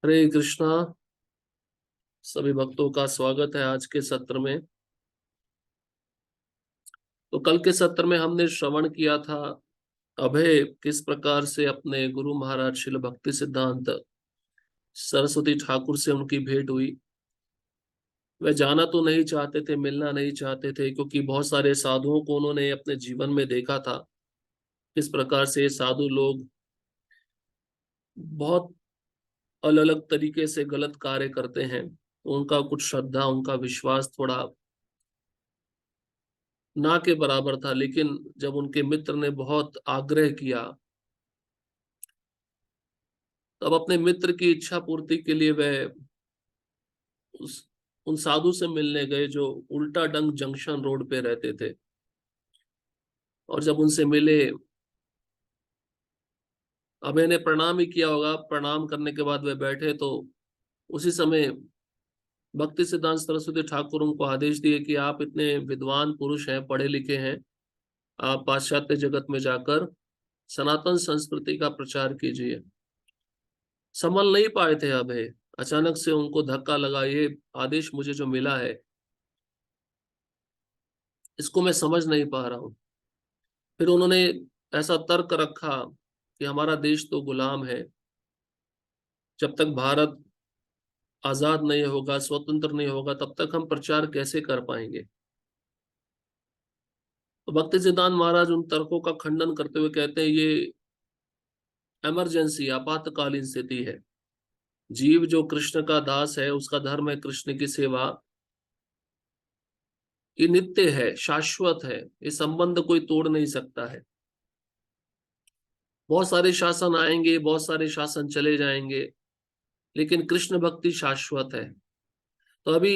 हरे कृष्णा। सभी भक्तों का स्वागत है आज के सत्र में। तो कल के सत्र में हमने श्रवण किया था अभय किस प्रकार से अपने गुरु महाराज शिल भक्ति सिद्धांत सरस्वती ठाकुर से उनकी भेंट हुई। वे जाना तो नहीं चाहते थे, मिलना नहीं चाहते थे, क्योंकि बहुत सारे साधुओं को उन्होंने अपने जीवन में देखा था किस प्रकार से साधु लोग बहुत अलग अलग तरीके से गलत कार्य करते हैं। तो उनका कुछ श्रद्धा, उनका विश्वास थोड़ा ना के बराबर था। लेकिन जब उनके मित्र ने बहुत आग्रह किया, तब अपने मित्र की इच्छा पूर्ति के लिए वह उस उन साधु से मिलने गए जो उल्टा डंग जंक्शन रोड पे रहते थे। और जब उनसे मिले, अभय ने प्रणाम ही किया होगा। प्रणाम करने के बाद वे बैठे तो उसी समय भक्ति सिद्धांत सरस्वती ठाकुर उनको आदेश दिए कि आप इतने विद्वान पुरुष हैं, पढ़े लिखे हैं, आप पाश्चात्य जगत में जाकर सनातन संस्कृति का प्रचार कीजिए। संभल नहीं पाए थे अभय। अचानक से उनको धक्का लगा, ये आदेश मुझे जो मिला है इसको मैं समझ नहीं पा रहा हूँ। फिर उन्होंने ऐसा तर्क रखा कि हमारा देश तो गुलाम है, जब तक भारत आजाद नहीं होगा, स्वतंत्र नहीं होगा, तब तक हम प्रचार कैसे कर पाएंगे। तो भक्ति सिद्धांत महाराज उन तर्कों का खंडन करते हुए कहते हैं, ये इमरजेंसी, आपातकालीन स्थिति है। जीव जो कृष्ण का दास है, उसका धर्म है कृष्ण की सेवा। ये नित्य है, शाश्वत है, ये संबंध कोई तोड़ नहीं सकता है। बहुत सारे शासन आएंगे, बहुत सारे शासन चले जाएंगे, लेकिन कृष्ण भक्ति शाश्वत है। तो अभी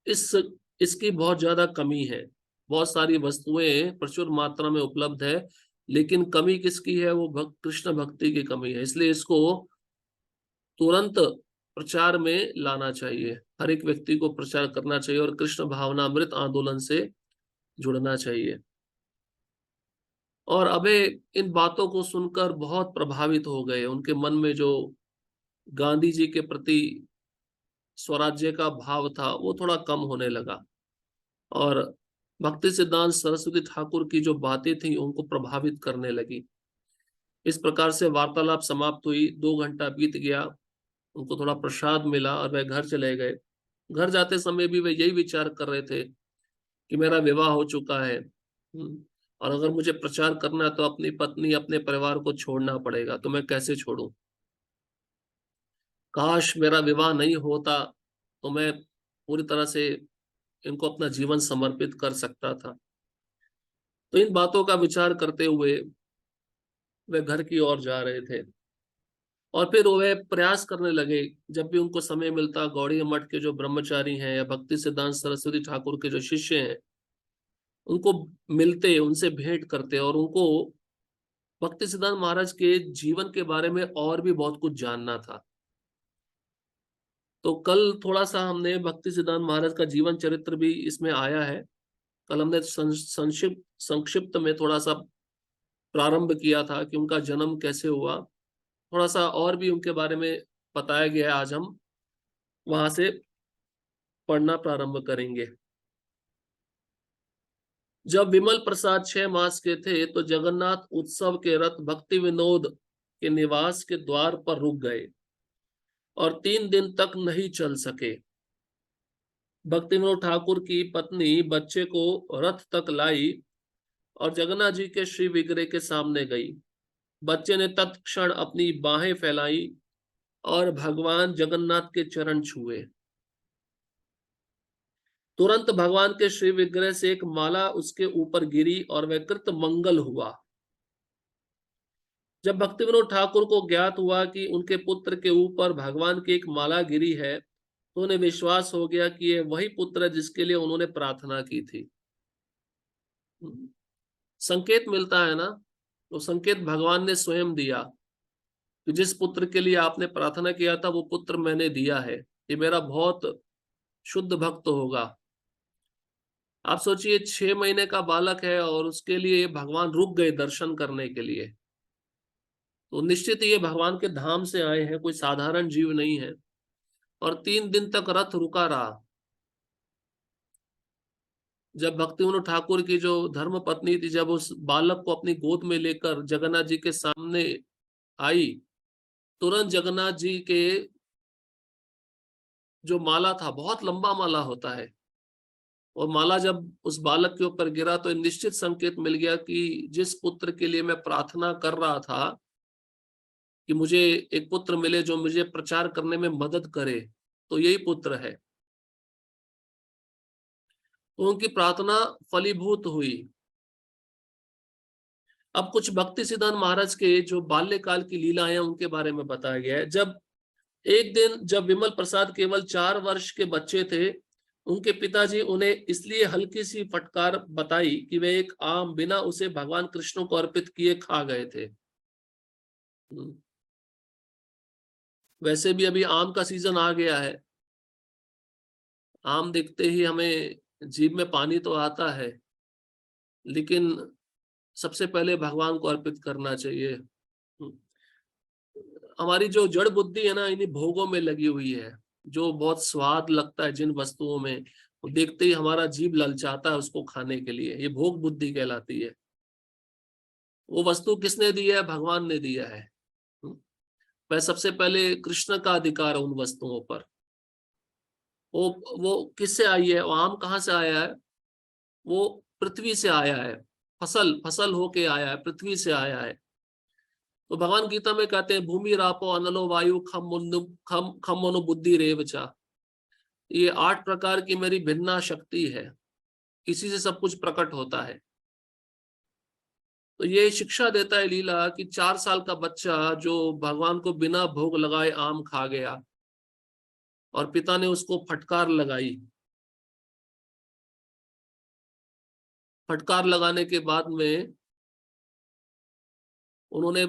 इस इसकी बहुत ज्यादा कमी है। बहुत सारी वस्तुएं प्रचुर मात्रा में उपलब्ध है, लेकिन कमी किसकी है? वो कृष्ण भक्ति की कमी है। इसलिए इसको तुरंत प्रचार में लाना चाहिए। हर एक व्यक्ति को प्रचार करना चाहिए और कृष्ण भावनामृत आंदोलन से जुड़ना चाहिए। और अबे इन बातों को सुनकर बहुत प्रभावित हो गए। उनके मन में जो गांधी जी के प्रति स्वराज्य का भाव था वो थोड़ा कम होने लगा। और भक्ति सिद्धांत सरस्वती ठाकुर की जो बातें थी उनको प्रभावित करने लगी। इस प्रकार से वार्तालाप समाप्त हुई। 2 घंटा बीत गया, उनको थोड़ा प्रसाद मिला और वह घर चले गए। घर जाते समय भी वे यही विचार कर रहे थे कि मेरा विवाह हो चुका है, और अगर मुझे प्रचार करना है तो अपनी पत्नी, अपने परिवार को छोड़ना पड़ेगा, तो मैं कैसे छोड़ूं। काश मेरा विवाह नहीं होता तो मैं पूरी तरह से इनको अपना जीवन समर्पित कर सकता था। तो इन बातों का विचार करते हुए वे घर की ओर जा रहे थे। और फिर वे प्रयास करने लगे, जब भी उनको समय मिलता, गौड़ीय मठ के जो ब्रह्मचारी हैं या भक्ति सिद्धांत सरस्वती ठाकुर के जो शिष्य हैं, उनको मिलते, उनसे भेंट करते और उनको भक्ति सिद्धांत महाराज के जीवन के बारे में और भी बहुत कुछ जानना था। तो कल थोड़ा सा हमने भक्ति सिद्धांत महाराज का जीवन चरित्र भी इसमें आया है। कल हमने संक्षिप्त संक्षिप्त में थोड़ा सा प्रारंभ किया था कि उनका जन्म कैसे हुआ। थोड़ा सा और भी उनके बारे में बताया गया है। आज हम वहां से पढ़ना प्रारंभ करेंगे। जब विमल प्रसाद 6 मास के थे तो जगन्नाथ उत्सव के रथ भक्ति विनोद के निवास के द्वार पर रुक गए और 3 दिन तक नहीं चल सके। भक्ति विनोद ठाकुर की पत्नी बच्चे को रथ तक लाई और जगन्नाथ जी के श्री विग्रह के सामने गई। बच्चे ने तत्क्षण अपनी बाहें फैलाई और भगवान जगन्नाथ के चरण छुए। तुरंत भगवान के श्री विग्रह से एक माला उसके ऊपर गिरी और वह कृत मंगल हुआ। जब भक्ति विनोद ठाकुर को ज्ञात हुआ कि उनके पुत्र के ऊपर भगवान की एक माला गिरी है, तो उन्हें विश्वास हो गया कि ये वही पुत्र है जिसके लिए उन्होंने प्रार्थना की थी। संकेत मिलता है ना, तो संकेत भगवान ने स्वयं दिया कि जिस पुत्र के लिए आपने प्रार्थना किया था वो पुत्र मैंने दिया है, ये मेरा बहुत शुद्ध भक्त होगा। आप सोचिए, 6 महीने का बालक है और उसके लिए भगवान रुक गए दर्शन करने के लिए। तो निश्चित ये भगवान के धाम से आए हैं, कोई साधारण जीव नहीं है। और 3 दिन तक रथ रुका रहा। जब भक्तिविनोद ठाकुर की जो धर्म पत्नी थी, जब उस बालक को अपनी गोद में लेकर जगन्नाथ जी के सामने आई, तुरंत जगन्नाथ जी के जो माला था, बहुत लंबा माला होता है, और माला जब उस बालक के ऊपर गिरा तो निश्चित संकेत मिल गया कि जिस पुत्र के लिए मैं प्रार्थना कर रहा था कि मुझे एक पुत्र मिले जो मुझे प्रचार करने में मदद करे, तो यही पुत्र है। तो उनकी प्रार्थना फलीभूत हुई। अब कुछ भक्ति सिद्धांत महाराज के जो बाल्यकाल की लीलाएं उनके बारे में बताया गया है। जब एक दिन जब विमल प्रसाद केवल 4 वर्ष के बच्चे थे, उनके पिताजी उन्हें इसलिए हल्की सी फटकार बताई कि वे एक आम बिना उसे भगवान कृष्ण को अर्पित किए खा गए थे। वैसे भी अभी आम का सीजन आ गया है, आम देखते ही हमें जीभ में पानी तो आता है, लेकिन सबसे पहले भगवान को अर्पित करना चाहिए। हमारी जो जड़ बुद्धि है ना, इन्हीं भोगों में लगी हुई है। जो बहुत स्वाद लगता है जिन वस्तुओं में, वो देखते ही हमारा जीभ ललचाता है उसको खाने के लिए, ये भोग बुद्धि कहलाती है। वो वस्तु किसने दी है? भगवान ने दिया है। वह सबसे पहले कृष्ण का अधिकार है उन वस्तुओं पर। वो किससे आई है? वो आम कहाँ से आया है? वो पृथ्वी से आया है, फसल फसल होके आया है, पृथ्वी से आया है। तो भगवान गीता में कहते हैं, भूमि रापो अनलो वायु खम मनो बुद्धि रेवचा। ये 8 प्रकार की मेरी भिन्ना शक्ति है, इसी से सब कुछ प्रकट होता है। तो ये शिक्षा देता है लीला कि 4 साल का बच्चा जो भगवान को बिना भोग लगाए आम खा गया, और पिता ने उसको फटकार लगाई। फटकार लगाने के बाद में उन्होंने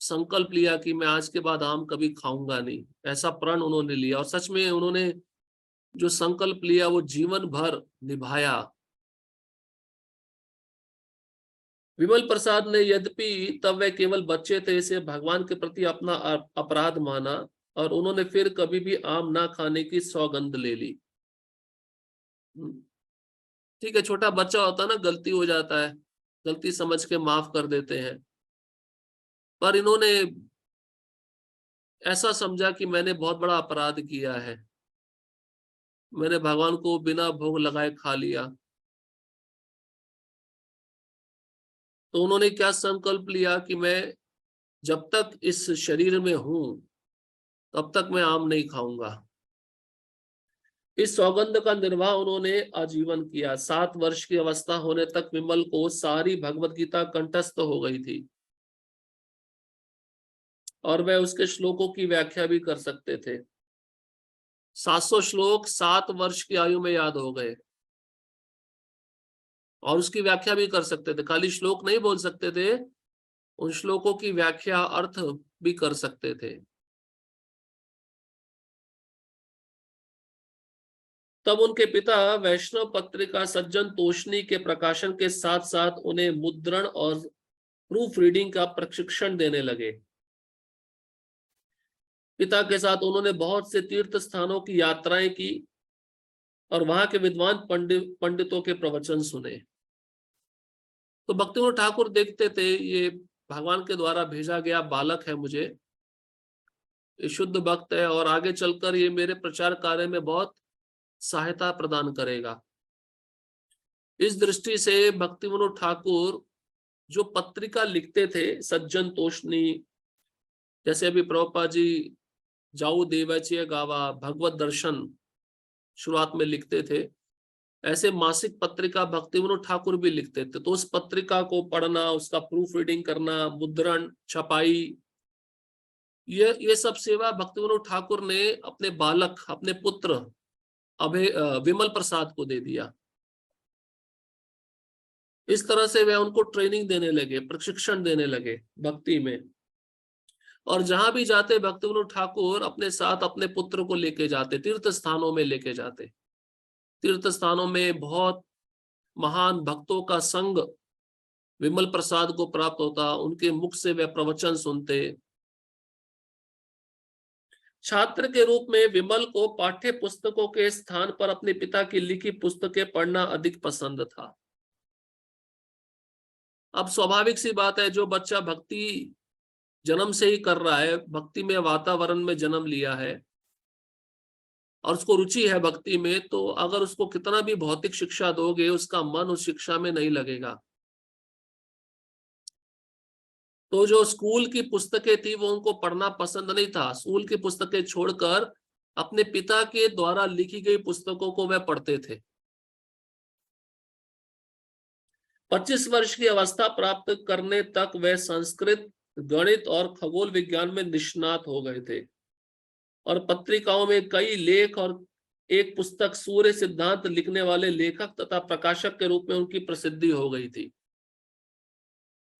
संकल्प लिया कि मैं आज के बाद आम कभी खाऊंगा नहीं, ऐसा प्रण उन्होंने लिया। और सच में उन्होंने जो संकल्प लिया वो जीवन भर निभाया। विमल प्रसाद ने, यद्यपि तब वे केवल बच्चे थे, इसे भगवान के प्रति अपना अपराध माना, और उन्होंने फिर कभी भी आम ना खाने की सौगंध ले ली। ठीक है, छोटा बच्चा होता है ना, गलती हो जाता है, गलती समझ के माफ कर देते हैं। पर इन्होंने ऐसा समझा कि मैंने बहुत बड़ा अपराध किया है, मैंने भगवान को बिना भोग लगाए खा लिया। तो उन्होंने क्या संकल्प लिया कि मैं जब तक इस शरीर में हूं तब तक मैं आम नहीं खाऊंगा। इस सौगंध का निर्वाह उन्होंने आजीवन किया। 7 वर्ष की अवस्था होने तक विमल को सारी भगवत गीता कंठस्थ हो गई थी, और वह उसके श्लोकों की व्याख्या भी कर सकते थे। 700 श्लोक 7 वर्ष की आयु में याद हो गए, और उसकी व्याख्या भी कर सकते थे। खाली श्लोक नहीं बोल सकते थे, उन श्लोकों की व्याख्या अर्थ भी कर सकते थे। तब उनके पिता वैष्णव पत्रिका सज्जन तोषणी के प्रकाशन के साथ साथ उन्हें मुद्रण और प्रूफ रीडिंग का प्रशिक्षण देने लगे। पिता के साथ उन्होंने बहुत से तीर्थ स्थानों की यात्राएं की और वहां के विद्वान पंडितों के प्रवचन सुने। तो भक्तिविनोद ठाकुर देखते थे, ये भगवान के द्वारा भेजा गया बालक है, मुझे ये शुद्ध भक्त है, और आगे चलकर ये मेरे प्रचार कार्य में बहुत सहायता प्रदान करेगा। इस दृष्टि से भक्तिविनोद ठाकुर जो पत्रिका लिखते थे, सज्जन तोषणी, जैसे अभी प्रभुपाद जी जाऊ देवचय गावा, भगवत दर्शन शुरुआत में लिखते थे, ऐसे मासिक पत्रिका भक्तिविनोद ठाकुर भी लिखते थे। तो उस पत्रिका को पढ़ना, उसका प्रूफ रीडिंग करना, मुद्रण, छपाई, ये सब सेवा भक्तिविनोद ठाकुर ने अपने बालक, अपने पुत्र विमल प्रसाद को दे दिया। इस तरह से वे उनको ट्रेनिंग देने लगे, प्रशिक्षण देने लगे भक्ति में। और जहां भी जाते भक्तिविनोद ठाकुर अपने साथ अपने पुत्र को लेके जाते, तीर्थ स्थानों में लेके जाते। तीर्थ स्थानों में बहुत महान भक्तों का संग विमल प्रसाद को प्राप्त होता, उनके मुख से वे प्रवचन सुनते। छात्र के रूप में विमल को पाठ्य पुस्तकों के स्थान पर अपने पिता की लिखी पुस्तकें पढ़ना अधिक पसंद था। अब स्वाभाविक सी बात है, जो बच्चा भक्ति जन्म से ही कर रहा है, भक्ति में वातावरण में जन्म लिया है और उसको रुचि है भक्ति में, तो अगर उसको कितना भी भौतिक शिक्षा दोगे, उसका मन उस शिक्षा में नहीं लगेगा। तो जो स्कूल की पुस्तकें थी वो उनको पढ़ना पसंद नहीं था। स्कूल की पुस्तकें छोड़कर अपने पिता के द्वारा लिखी गई पुस्तकों को वह पढ़ते थे। 25 वर्ष की अवस्था प्राप्त करने तक वे संस्कृत, गणित और खगोल विज्ञान में निष्णात हो गए थे और पत्रिकाओं में कई लेख और एक पुस्तक सूर्य सिद्धांत लिखने वाले लेखक तथा प्रकाशक के रूप में उनकी प्रसिद्धि हो गई थी।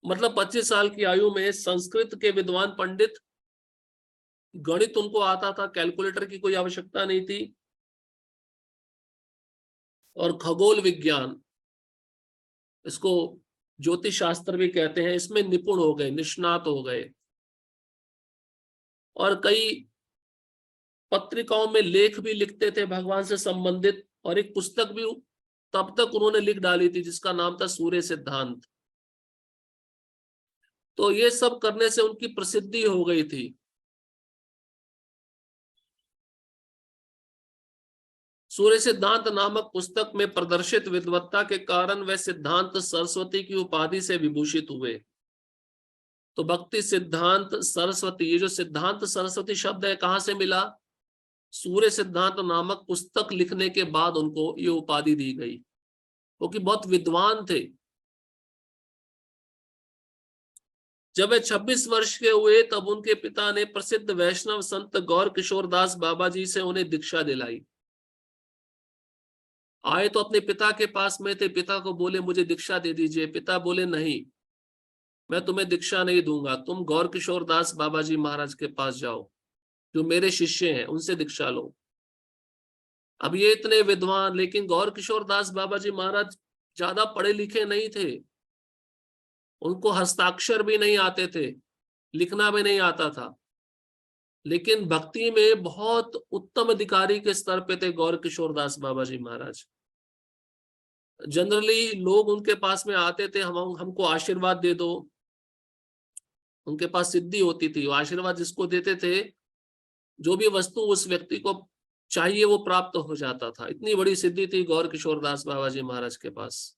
मतलब 25 साल की आयु में संस्कृत के विद्वान पंडित, गणित उनको आता था, कैलकुलेटर की कोई आवश्यकता नहीं थी, और खगोल विज्ञान, इसको ज्योतिष शास्त्र भी कहते हैं, इसमें निपुण हो गए, निष्णात हो गए और कई पत्रिकाओं में लेख भी लिखते थे भगवान से संबंधित, और एक पुस्तक भी तब तक उन्होंने लिख डाली थी जिसका नाम था सूर्य सिद्धांत। तो ये सब करने से उनकी प्रसिद्धि हो गई थी। सूर्य सिद्धांत नामक पुस्तक में प्रदर्शित विद्वत्ता के कारण वे सिद्धांत सरस्वती की उपाधि से विभूषित हुए। तो भक्ति सिद्धांत सरस्वती, ये जो सिद्धांत सरस्वती शब्द है कहां से मिला? सूर्य सिद्धांत नामक पुस्तक लिखने के बाद उनको ये उपाधि दी गई, क्योंकि बहुत विद्वान थे। जब वे 26 वर्ष के हुए तब उनके पिता ने प्रसिद्ध वैष्णव संत गौर किशोर दास बाबा जी से उन्हें दीक्षा दिलाई। आए तो अपने पिता के पास में थे, पिता को बोले मुझे दीक्षा दे दीजिए। पिता बोले नहीं, मैं तुम्हें दीक्षा नहीं दूंगा, तुम गौर किशोर दास बाबा जी महाराज के पास जाओ, जो मेरे शिष्य हैं, उनसे दीक्षा लो। अब ये इतने विद्वान, लेकिन गौर किशोर दास बाबा जी महाराज ज्यादा पढ़े लिखे नहीं थे, उनको हस्ताक्षर भी नहीं आते थे, लिखना भी नहीं आता था, लेकिन भक्ति में बहुत उत्तम अधिकारी के स्तर पे थे गौर किशोर दास बाबा जी महाराज। जनरली लोग उनके पास में आते थे, हमको आशीर्वाद दे दो, उनके पास सिद्धि होती थी, आशीर्वाद जिसको देते थे, जो भी वस्तु उस व्यक्ति को चाहिए वो प्राप्त हो जाता था। इतनी बड़ी सिद्धि थी गौर किशोर दास बाबा जी महाराज के पास।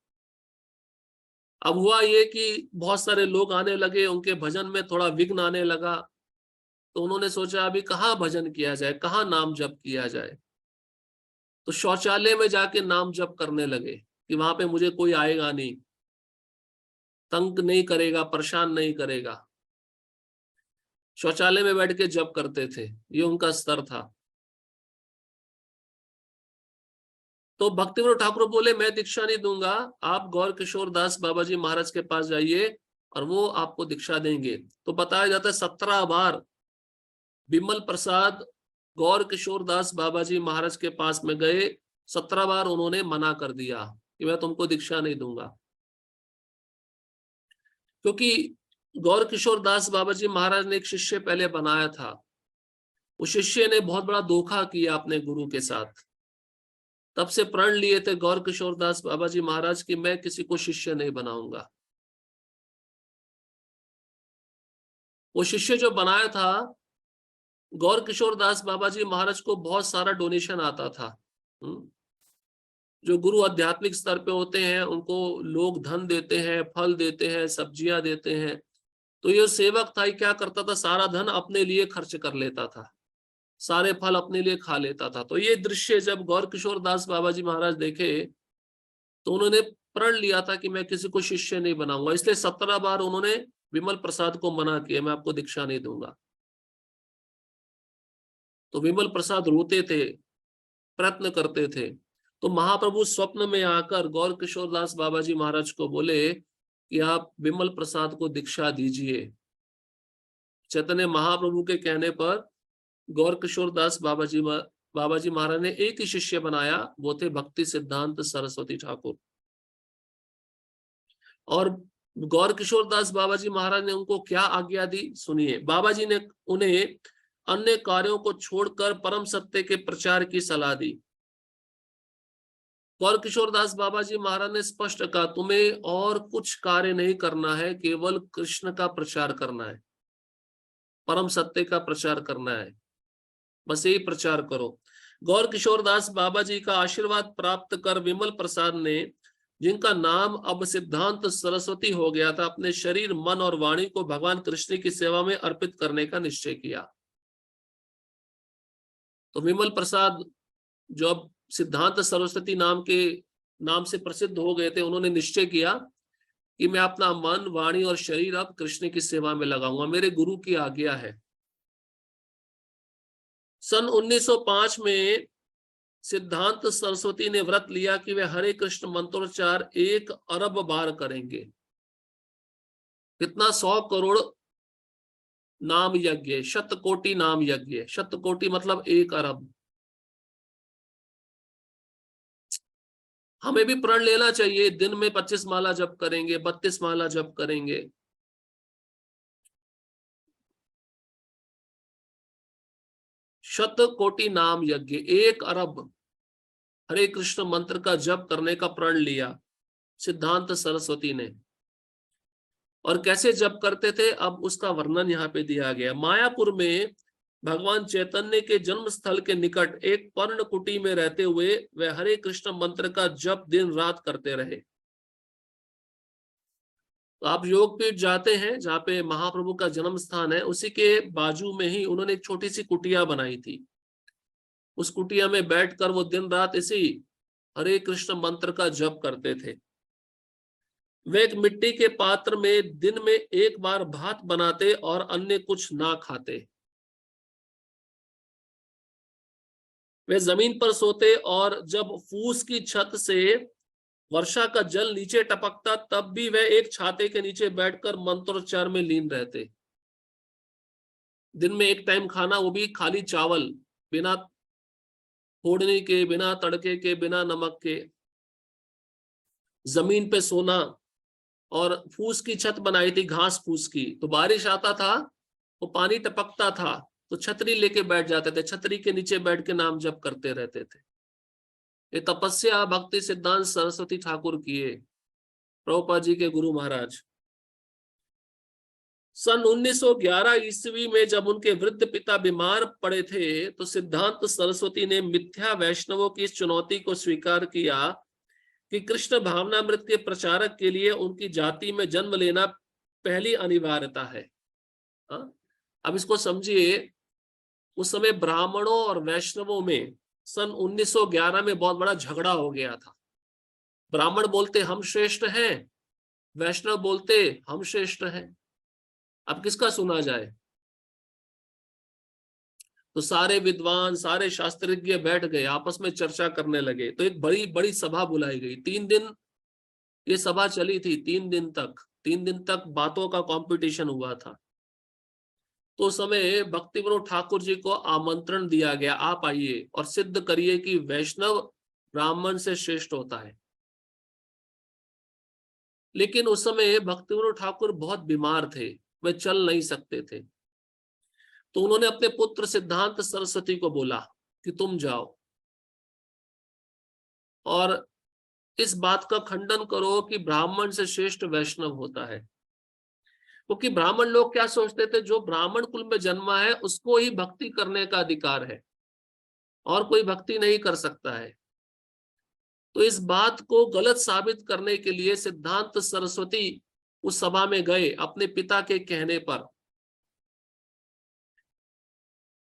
अब हुआ ये कि बहुत सारे लोग आने लगे, उनके भजन में थोड़ा विघ्न आने लगा, तो उन्होंने सोचा अभी कहाँ भजन किया जाए, कहाँ नाम जप किया जाए। तो शौचालय में जाके नाम जप करने लगे कि वहां पे मुझे कोई आएगा नहीं, तंग नहीं करेगा, परेशान नहीं करेगा। शौचालय में बैठ के जप करते थे, ये उनका स्तर था। तो भक्तिविनोद ठाकुर बोले मैं दीक्षा नहीं दूंगा, आप गौर किशोर दास बाबा जी महाराज के पास जाइए और वो आपको दीक्षा देंगे। तो बताया जाता है 17 बार विमल प्रसाद गौर किशोर दास बाबा जी महाराज के पास में गए, 17 बार उन्होंने मना कर दिया कि मैं तुमको दीक्षा नहीं दूंगा। क्योंकि गौर किशोर दास बाबा जी महाराज ने एक शिष्य पहले बनाया था, उस शिष्य ने बहुत बड़ा धोखा किया अपने गुरु के साथ। तब से प्रण लिए थे गौर किशोर दास बाबा जी महाराज की मैं किसी को शिष्य नहीं बनाऊंगा। वो शिष्य जो बनाया था, गौर किशोर दास बाबा जी महाराज को बहुत सारा डोनेशन आता था। जो गुरु आध्यात्मिक स्तर पे होते हैं उनको लोग धन देते हैं, फल देते हैं, सब्जियां देते हैं। तो ये सेवक था, क्या करता था, सारा धन अपने लिए खर्च कर लेता था, सारे फल अपने लिए खा लेता था। तो ये दृश्य जब गौर किशोर दास बाबा जी महाराज देखे तो उन्होंने प्रण लिया था कि मैं किसी को शिष्य नहीं बनाऊंगा, इसलिए 17 बार उन्होंने विमल प्रसाद को मना किया, मैं आपको दीक्षा नहीं दूंगा। तो विमल प्रसाद रोते थे, प्रयत्न करते थे। तो महाप्रभु स्वप्न में आकर गौर किशोर दास बाबा जी महाराज को बोले कि आप विमल प्रसाद को दीक्षा दीजिए। चैतन्य महाप्रभु के कहने पर गौर किशोर दास बाबा जी महाराज ने एक ही शिष्य बनाया, वो थे भक्ति सिद्धांत सरस्वती ठाकुर। और गौर किशोर दास बाबा जी महाराज ने उनको क्या आज्ञा दी, सुनिए। बाबा जी ने उन्हें अन्य कार्यों को छोड़कर परम सत्य के प्रचार की सलाह दी। गौर किशोर दास बाबा जी महाराज ने स्पष्ट कहा, तुम्हें और कुछ कार्य नहीं करना है, केवल कृष्ण का प्रचार करना है, परम सत्य का प्रचार करना है, बस यही प्रचार करो। गौर किशोर दास बाबा जी का आशीर्वाद प्राप्त कर विमल प्रसाद ने, जिनका नाम अब सिद्धांत सरस्वती हो गया था, अपने शरीर, मन और वाणी को भगवान कृष्ण की सेवा में अर्पित करने का निश्चय किया। तो विमल प्रसाद जो अब सिद्धांत सरस्वती नाम से प्रसिद्ध हो गए थे, उन्होंने निश्चय किया कि मैं अपना मन, वाणी और शरीर अब कृष्ण की सेवा में लगाऊंगा, मेरे गुरु की आज्ञा है। सन 1905 में सिद्धांत सरस्वती ने व्रत लिया कि वे हरे कृष्ण मंत्रोच्चार 1 अरब बार करेंगे। कितना? 100 करोड़ नाम यज्ञ, शतकोटि नाम यज्ञ। शतकोटि मतलब 1 अरब। हमें भी प्रण लेना चाहिए, दिन में 25 माला जप करेंगे, 32 माला जप करेंगे। शतकोटि नाम यज्ञ, 1 अरब हरे कृष्ण मंत्र का जप करने का प्रण लिया सिद्धांत सरस्वती ने। और कैसे जप करते थे, अब उसका वर्णन यहाँ पे दिया गया। मायापुर में भगवान चैतन्य के जन्म स्थल के निकट एक पर्ण कुटी में रहते हुए वे हरे कृष्ण मंत्र का जप दिन रात करते रहे। तो आप योग पीठ जाते हैं जहाँ पे महाप्रभु का जन्म स्थान है, उसी के बाजू में ही उन्होंने एक छोटी सी कुटिया बनाई थी। उस कुटिया में बैठकर वो दिन रात इसी हरे कृष्ण मंत्र का जप करते थे। वे एक मिट्टी के पात्र में दिन में 1 बार भात बनाते और अन्य कुछ ना खाते। वे जमीन पर सोते और जब फूस की छत से वर्षा का जल नीचे टपकता तब भी वे एक छाते के नीचे बैठकर मंत्रोच्चार में लीन रहते। दिन में 1 टाइम खाना, वो भी खाली चावल, बिना फोड़ने के, बिना तड़के के, बिना नमक के। जमीन पे सोना, और फूस की छत बनाई थी, घास फूस की, तो बारिश आता था तो पानी टपकता था तो छतरी लेके बैठ जाते थे, छतरी के नीचे बैठ के नाम जप करते रहते थे। ये तपस्या भक्ति सिद्धांत सरस्वती ठाकुर की है, प्रभुपाद जी के गुरु महाराज। सन 1911 ईस्वी में जब उनके वृद्ध पिता बीमार पड़े थे तो सिद्धांत सरस्वती ने मिथ्या वैष्णवों की इस चुनौती को स्वीकार किया कि कृष्ण भावनामृत के प्रचारक के लिए उनकी जाति में जन्म लेना पहली अनिवार्यता है। अब इसको समझिए, उस समय ब्राह्मणों और वैष्णवों में सन 1911 में बहुत बड़ा झगड़ा हो गया था। ब्राह्मण बोलते हम श्रेष्ठ हैं, वैष्णव बोलते हम श्रेष्ठ हैं। अब किसका सुना जाए? तो सारे विद्वान, सारे शास्त्रज्ञ बैठ गए, आपस में चर्चा करने लगे। तो एक बड़ी बड़ी सभा बुलाई गई। 3 दिन ये सभा चली थी, 3 दिन तक बातों का कंपटीशन हुआ था। तो उस समय भक्ति विनोद ठाकुर जी को आमंत्रण दिया गया, आप आइए और सिद्ध करिए कि वैष्णव ब्राह्मण से श्रेष्ठ होता है। लेकिन उस समय भक्ति विनोद ठाकुर बहुत बीमार थे, वे चल नहीं सकते थे। तो उन्होंने अपने पुत्र सिद्धांत सरस्वती को बोला कि तुम जाओ और इस बात का खंडन करो कि ब्राह्मण से श्रेष्ठ वैष्णव होता है। क्योंकि ब्राह्मण लोग क्या सोचते थे, जो ब्राह्मण कुल में जन्मा है उसको ही भक्ति करने का अधिकार है और कोई भक्ति नहीं कर सकता है। तो इस बात को गलत साबित करने के लिए सिद्धांत सरस्वती उस सभा में गए अपने पिता के कहने पर।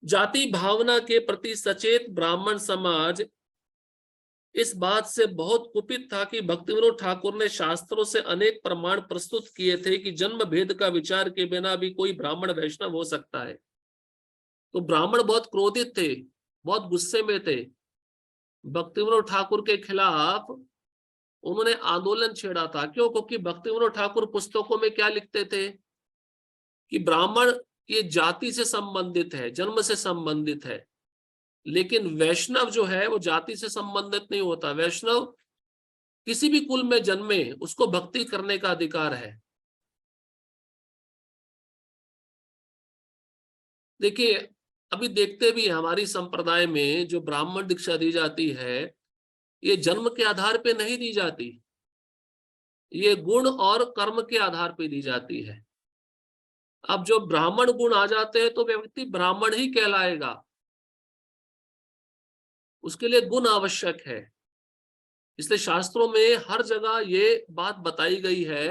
जाति भावना के प्रति सचेत ब्राह्मण समाज इस बात से बहुत कुपित था कि भक्ति विनोद ठाकुर ने शास्त्रों से अनेक प्रमाण प्रस्तुत किए थे कि जन्म भेद का विचार के बिना भी कोई ब्राह्मण वैष्णव हो सकता है। तो ब्राह्मण बहुत क्रोधित थे, बहुत गुस्से में थे। भक्ति विनोद ठाकुर के खिलाफ उन्होंने आंदोलन छेड़ा था। क्यों? क्योंकि भक्ति विनोद ठाकुर पुस्तकों में क्या लिखते थे कि ब्राह्मण ये जाति से संबंधित है, जन्म से संबंधित है, लेकिन वैष्णव जो है वो जाति से संबंधित नहीं होता। वैष्णव किसी भी कुल में जन्मे उसको भक्ति करने का अधिकार है। देखिए, अभी देखते भी हैं, हमारी संप्रदाय में जो ब्राह्मण दीक्षा दी जाती है, ये जन्म के आधार पे नहीं दी जाती, ये गुण और कर्म के आधार पे दी जाती है। अब जो ब्राह्मण गुण आ जाते हैं तो व्यक्ति ब्राह्मण ही कहलाएगा, उसके लिए गुण आवश्यक है। इसलिए शास्त्रों में हर जगह ये बात बताई गई है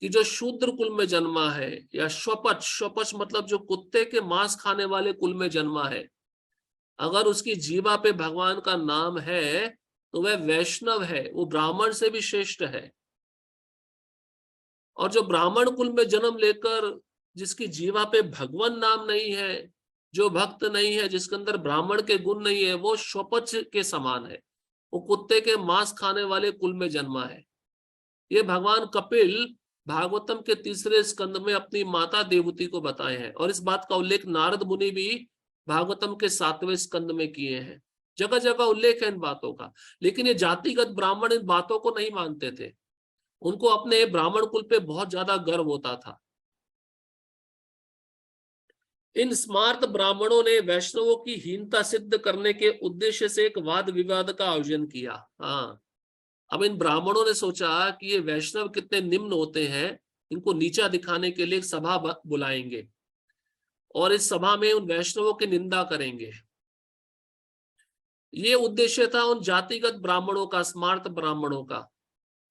कि जो शूद्र कुल में जन्मा है या श्वपच, श्वपच मतलब जो कुत्ते के मांस खाने वाले कुल में जन्मा है, अगर उसकी जीवा पे भगवान का नाम है तो वह वैष्णव है, वो ब्राह्मण से भी श्रेष्ठ है। और जो ब्राह्मण कुल में जन्म लेकर जिसकी जीवा पे भगवान नाम नहीं है, जो भक्त नहीं है, जिसके अंदर ब्राह्मण के गुण नहीं है, वो श्वपच के समान है, वो कुत्ते के मांस खाने वाले कुल में जन्मा है। ये भगवान कपिल भागवतम के 3 स्कंद में अपनी माता देवती को बताए हैं, और इस बात का उल्लेख नारद मुनि भी भागवतम के 7वें स्कंद में किए हैं। जगह जगह उल्लेख है इन बातों का। लेकिन ये जातिगत ब्राह्मण इन बातों को नहीं मानते थे, उनको अपने ब्राह्मण कुल पे बहुत ज्यादा गर्व होता था। इन स्मार्त ब्राह्मणों ने वैष्णवों की हीनता सिद्ध करने के उद्देश्य से एक वाद विवाद का आयोजन किया। हाँ, अब इन ब्राह्मणों ने सोचा कि ये वैष्णव कितने निम्न होते हैं, इनको नीचा दिखाने के लिए एक सभा बुलाएंगे और इस सभा में उन वैष्णवों की निंदा करेंगे। ये उद्देश्य था उन जातिगत ब्राह्मणों का, स्मार्त ब्राह्मणों का,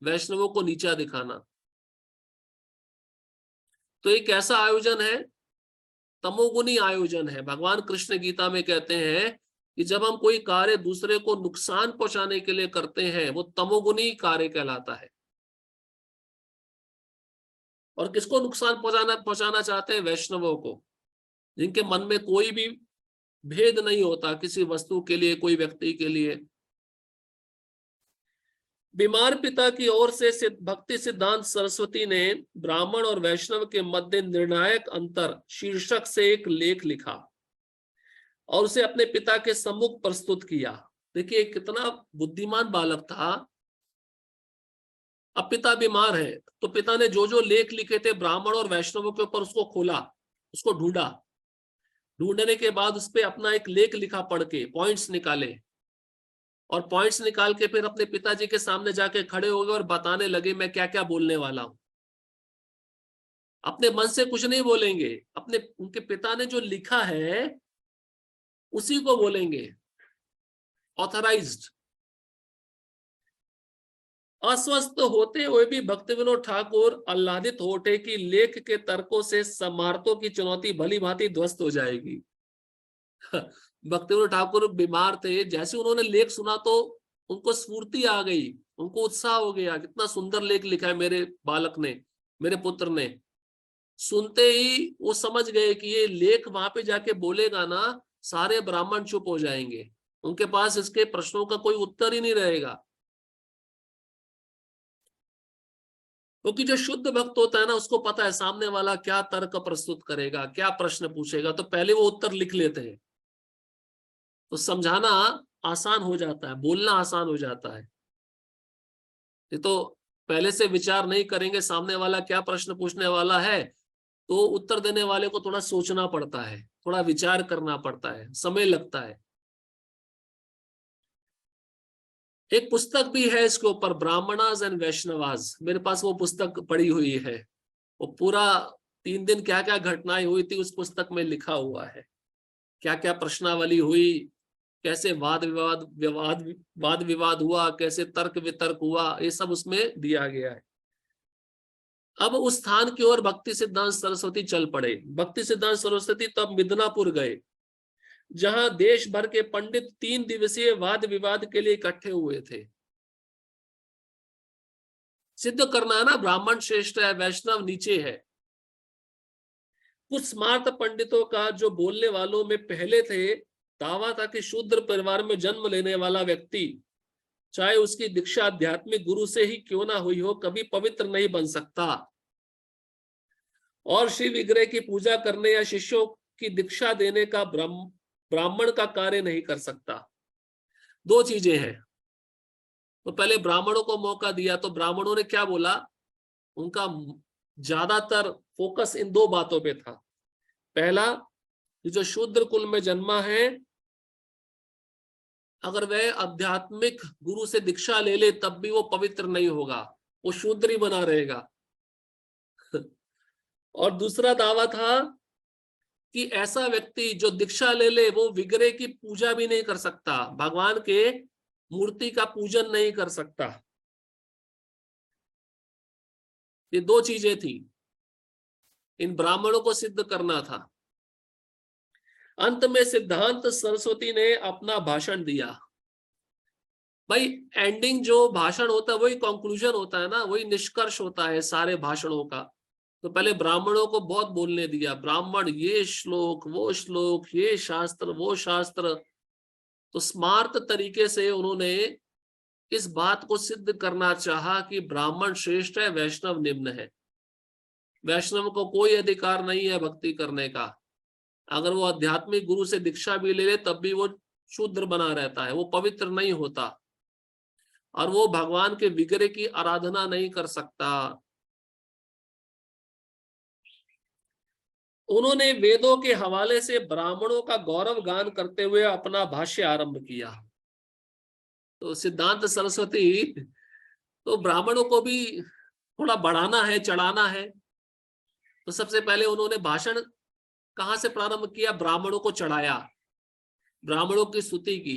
वैष्णवों को नीचा दिखाना। तो एक ऐसा आयोजन है, तमोगुनी आयोजन है। भगवान कृष्ण गीता में कहते हैं कि जब हम कोई कार्य दूसरे को नुकसान पहुंचाने के लिए करते हैं, वो तमोगुनी कार्य कहलाता है। और किसको नुकसान पहुंचाना चाहते हैं? वैष्णवों को, जिनके मन में कोई भी भेद नहीं होता किसी वस्तु के लिए, कोई व्यक्ति के लिए। बीमार पिता की ओर से भक्ति सिद्धांत सरस्वती ने ब्राह्मण और वैष्णव के मध्य निर्णायक अंतर शीर्षक से एक लेख लिखा और उसे अपने पिता के सम्मुख प्रस्तुत किया। देखिए कितना बुद्धिमान बालक था। अब पिता बीमार है तो पिता ने जो जो लेख लिखे थे ब्राह्मण और वैष्णवों के ऊपर, उसको खोला, उसको ढूंढा, ढूंढने के बाद उस पर अपना एक लेख लिखा, पढ़ के पॉइंट्स निकाले, और पॉइंट्स निकाल के फिर अपने पिताजी के सामने जाके खड़े हो गए और बताने लगे मैं क्या क्या बोलने वाला हूं। अपने मन से कुछ नहीं बोलेंगे, अपने उनके पिता ने जो लिखा है उसी को बोलेंगे, ऑथराइज्ड। अस्वस्थ होते हुए भी भक्ति विनोद ठाकुर आह्लादित हो उठे कि लेख के तर्कों से समार्थों की चुनौती भली भांति ध्वस्त हो जाएगी। भक्ति विनोद ठाकुर बीमार थे, जैसे उन्होंने लेख सुना तो उनको स्फूर्ति आ गई, उनको उत्साह हो गया, कितना सुंदर लेख लिखा है मेरे बालक ने, मेरे पुत्र ने। सुनते ही वो समझ गए कि ये लेख वहां पे जाके बोलेगा ना, सारे ब्राह्मण चुप हो जाएंगे, उनके पास इसके प्रश्नों का कोई उत्तर ही नहीं रहेगा। क्योंकि जो शुद्ध भक्त होता है ना, उसको पता है सामने वाला क्या तर्क प्रस्तुत करेगा, क्या प्रश्न पूछेगा, तो पहले वो उत्तर लिख लेते हैं, तो समझाना आसान हो जाता है, बोलना आसान हो जाता है। ये तो पहले से विचार नहीं करेंगे सामने वाला क्या प्रश्न पूछने वाला है, तो उत्तर देने वाले को थोड़ा सोचना पड़ता है, थोड़ा विचार करना पड़ता है, समय लगता है। एक पुस्तक भी है इसके ऊपर, ब्राह्मणास एंड वैष्णवास, मेरे पास वो पुस्तक पड़ी हुई है। वो पूरा 3 दिन क्या क्या घटनाएं हुई थी उस पुस्तक में लिखा हुआ है, क्या क्या प्रश्नावली हुई, कैसे वाद विवाद हुआ, कैसे तर्क वितर्क हुआ, ये सब उसमें दिया गया है। अब उस स्थान की ओर भक्ति सिद्धांत सरस्वती चल पड़े। भक्ति सिद्धांत सरस्वती तब मिदनापुर गए, जहां देश भर के पंडित 3 दिवसीय वाद विवाद के लिए इकट्ठे हुए थे। सिद्ध करना है ना, ब्राह्मण श्रेष्ठ है, वैष्णव नीचे है। कुछ स्मार्त पंडितों का, जो बोलने वालों में पहले थे, दावा था कि शूद्र परिवार में जन्म लेने वाला व्यक्ति, चाहे उसकी दीक्षा आध्यात्मिक गुरु से ही क्यों ना हुई हो, कभी पवित्र नहीं बन सकता और श्री विग्रह की पूजा करने या शिष्यों की दीक्षा देने का ब्राह्मण का कार्य नहीं कर सकता। 2 चीजें हैं। तो पहले ब्राह्मणों को मौका दिया, तो ब्राह्मणों ने क्या बोला, उनका ज्यादातर फोकस इन 2 बातों पे था। पहला कि जो शूद्र कुल में जन्मा है, अगर वह आध्यात्मिक गुरु से दीक्षा ले ले तब भी वो पवित्र नहीं होगा, वो शूद्र ही बना रहेगा। और दूसरा दावा था कि ऐसा व्यक्ति जो दीक्षा ले ले वो विग्रह की पूजा भी नहीं कर सकता, भगवान के मूर्ति का पूजन नहीं कर सकता। ये दो चीजें थी, इन ब्राह्मणों को सिद्ध करना था। अंत में सिद्धांत सरस्वती ने अपना भाषण दिया। भाई एंडिंग जो भाषण होता है वही कंक्लूजन होता है ना, वही निष्कर्ष होता है सारे भाषणों का। तो पहले ब्राह्मणों को बहुत बोलने दिया, ब्राह्मण ये श्लोक वो श्लोक, ये शास्त्र वो शास्त्र। तो स्मार्त तरीके से उन्होंने इस बात को सिद्ध करना चाहा कि ब्राह्मण श्रेष्ठ है, वैष्णव निम्न है। वैष्णव को कोई अधिकार नहीं है भक्ति करने का, अगर वो आध्यात्मिक गुरु से दीक्षा भी ले ले तब भी वो शूद्र बना रहता है, वो पवित्र नहीं होता, और वो भगवान के विग्रह की आराधना नहीं कर सकता। उन्होंने वेदों के हवाले से ब्राह्मणों का गौरव गान करते हुए अपना भाष्य आरंभ किया। तो सिद्धांत सरस्वती तो ब्राह्मणों को भी थोड़ा बढ़ाना है, चढ़ाना है। तो सबसे पहले उन्होंने भाषण कहां से प्रारंभ किया? ब्राह्मणों को चढ़ाया, ब्राह्मणों की स्तुति की।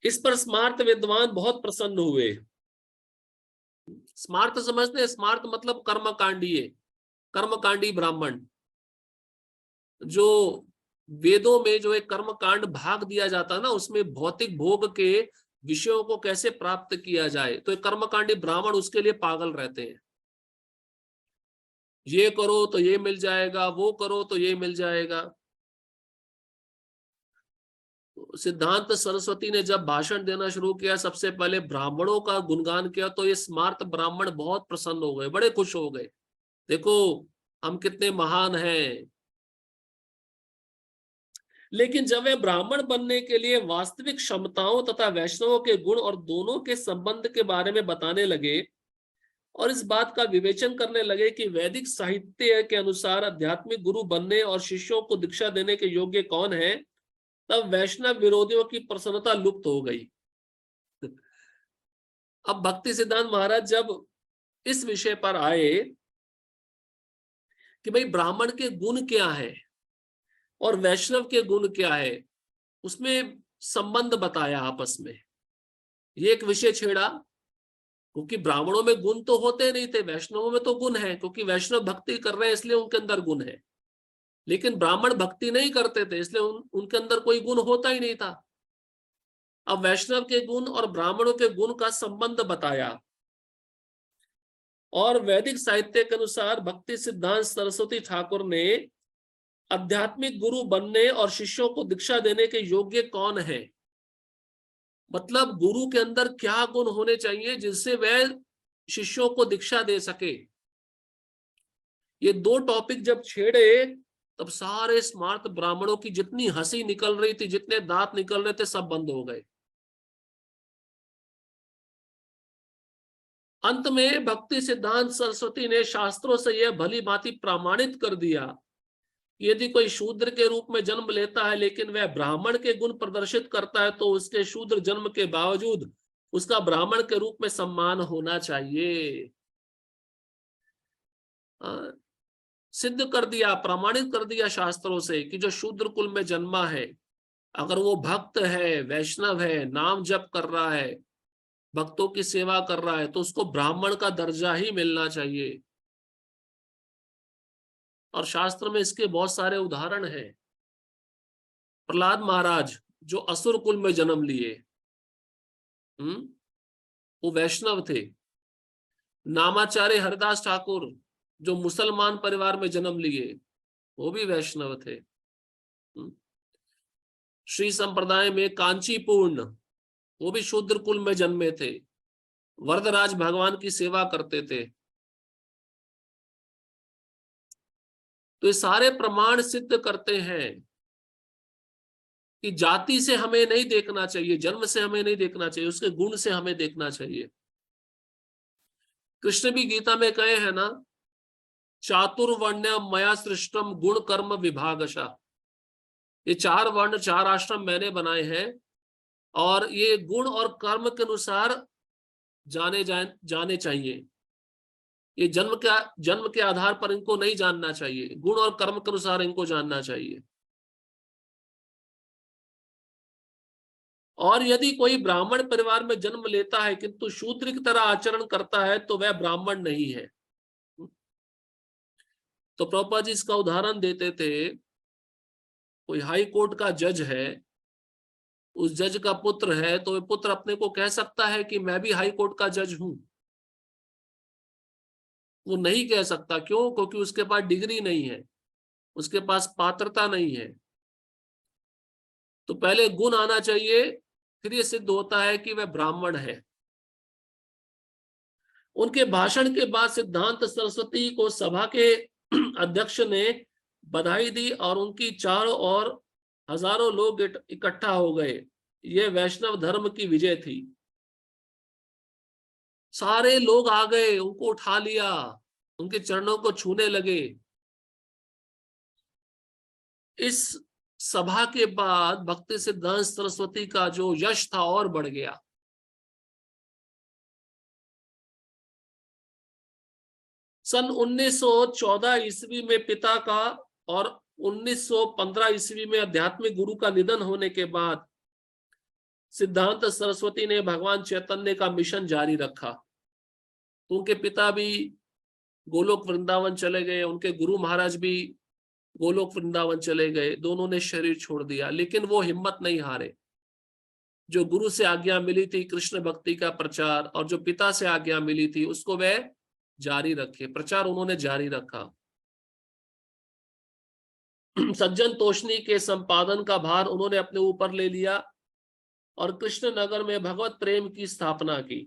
इस पर स्मार्त विद्वान बहुत प्रसन्न हुए। स्मार्त समझते हैं? स्मार्त मतलब कर्मकांडी, कर्मकांडी ब्राह्मण। जो वेदों में जो एक कर्मकांड भाग दिया जाता है ना, उसमें भौतिक भोग के विषयों को कैसे प्राप्त किया जाए, तो एक कर्मकांडी ब्राह्मण उसके लिए पागल रहते हैं। ये करो तो ये मिल जाएगा, वो करो तो ये मिल जाएगा। सिद्धांत सरस्वती ने जब भाषण देना शुरू किया, सबसे पहले ब्राह्मणों का गुणगान किया, तो ये स्मार्त ब्राह्मण बहुत प्रसन्न हो गए, बड़े खुश हो गए, देखो हम कितने महान हैं। लेकिन जब वे ब्राह्मण बनने के लिए वास्तविक क्षमताओं तथा वैष्णवों के गुण और दोनों के संबंध के बारे में बताने लगे और इस बात का विवेचन करने लगे कि वैदिक साहित्य के अनुसार आध्यात्मिक गुरु बनने और शिष्यों को दीक्षा देने के योग्य कौन है, तब वैष्णव विरोधियों की प्रसन्नता लुप्त हो गई। अब भक्ति सिद्धांत महाराज जब इस विषय पर आए कि भाई ब्राह्मण के गुण क्या है और वैष्णव के गुण क्या है, उसमें संबंध बताया आपस में, ये एक विषय छेड़ा। क्योंकि ब्राह्मणों में गुण तो होते नहीं थे, वैष्णवों में तो गुण है, क्योंकि वैष्णव भक्ति कर रहे हैं इसलिए उनके अंदर गुण है। लेकिन ब्राह्मण भक्ति नहीं करते थे इसलिए उनके अंदर कोई गुण होता ही नहीं था। अब वैष्णव के गुण और ब्राह्मणों के गुण का संबंध बताया। और वैदिक साहित्य के अनुसार भक्ति सिद्धांत सरस्वती ठाकुर ने आध्यात्मिक गुरु बनने और शिष्यों को दीक्षा देने के योग्य कौन है, मतलब गुरु के अंदर क्या गुण होने चाहिए जिससे वह शिष्यों को दीक्षा दे सके। ये दो टॉपिक जब छेड़े तब सारे स्मार्त ब्राह्मणों की जितनी हंसी निकल रही थी, जितने दांत निकल रहे थे, सब बंद हो गए। अंत में भक्ति सिद्धांत सरस्वती ने शास्त्रों से यह भली भांति प्रमाणित कर दिया, यदि कोई शूद्र के रूप में जन्म लेता है लेकिन वह ब्राह्मण के गुण प्रदर्शित करता है तो उसके शूद्र जन्म के बावजूद उसका ब्राह्मण के रूप में सम्मान होना चाहिए। सिद्ध कर दिया, प्रमाणित कर दिया शास्त्रों से कि जो शूद्र कुल में जन्मा है, अगर वो भक्त है, वैष्णव है, नाम जप कर रहा है, भक्तों की सेवा कर रहा है, तो उसको ब्राह्मण का दर्जा ही मिलना चाहिए। और शास्त्र में इसके बहुत सारे उदाहरण हैं। प्रहलाद महाराज जो असुर कुल में जन्म लिए, वो वैष्णव थे। नामाचार्य हरिदास ठाकुर जो मुसलमान परिवार में जन्म लिए, वो भी वैष्णव थे। श्री संप्रदाय में कांचीपूर्ण, वो भी शूद्र कुल में जन्मे थे, वरदराज भगवान की सेवा करते थे। तो ये सारे प्रमाण सिद्ध करते हैं कि जाति से हमें नहीं देखना चाहिए, जन्म से हमें नहीं देखना चाहिए, उसके गुण से हमें देखना चाहिए। कृष्ण भी गीता में कहे हैं ना चातुर्वर्ण्य मया सृष्टम गुण कर्म विभागशः। ये 4 वर्ण 4 आश्रम मैंने बनाए हैं और ये गुण और कर्म के अनुसार जाने चाहिए। ये जन्म के आधार पर इनको नहीं जानना चाहिए, गुण और कर्म के अनुसार इनको जानना चाहिए। और यदि कोई ब्राह्मण परिवार में जन्म लेता है किंतु शूद्र की तरह आचरण करता है तो वह ब्राह्मण नहीं है। तो प्रभुपाद जी इसका उदाहरण देते थे, कोई हाई कोर्ट का जज है, उस जज का पुत्र है, तो वह पुत्र अपने को कह सकता है कि मैं भी हाई कोर्ट का जज हूं? वो नहीं कह सकता। क्यों? क्योंकि उसके पास डिग्री नहीं है, उसके पास पात्रता नहीं है। तो पहले गुण आना चाहिए, फिर ये सिद्ध होता है कि वह ब्राह्मण है। उनके भाषण के बाद सिद्धांत सरस्वती को सभा के अध्यक्ष ने बधाई दी और उनकी चारों ओर हजारों लोग इकट्ठा हो गए। यह वैष्णव धर्म की विजय थी। सारे लोग आ गए, उनको उठा लिया, उनके चरणों को छूने लगे। इस सभा के बाद भक्ति सिद्धांत सरस्वती का जो यश था और बढ़ गया। सन 1914 ईस्वी में पिता का और 1915 ईस्वी में आध्यात्मिक गुरु का निधन होने के बाद सिद्धांत सरस्वती ने भगवान चैतन्य का मिशन जारी रखा। तो उनके पिता भी गोलोक वृंदावन चले गए, उनके गुरु महाराज भी गोलोक वृंदावन चले गए, दोनों ने शरीर छोड़ दिया, लेकिन वो हिम्मत नहीं हारे। जो गुरु से आज्ञा मिली थी कृष्ण भक्ति का प्रचार, और जो पिता से आज्ञा मिली थी उसको वह जारी रखे, प्रचार उन्होंने जारी रखा। सज्जन तोषणी के संपादन का भार उन्होंने अपने ऊपर ले लिया और कृष्ण नगर में भगवत प्रेम की स्थापना की।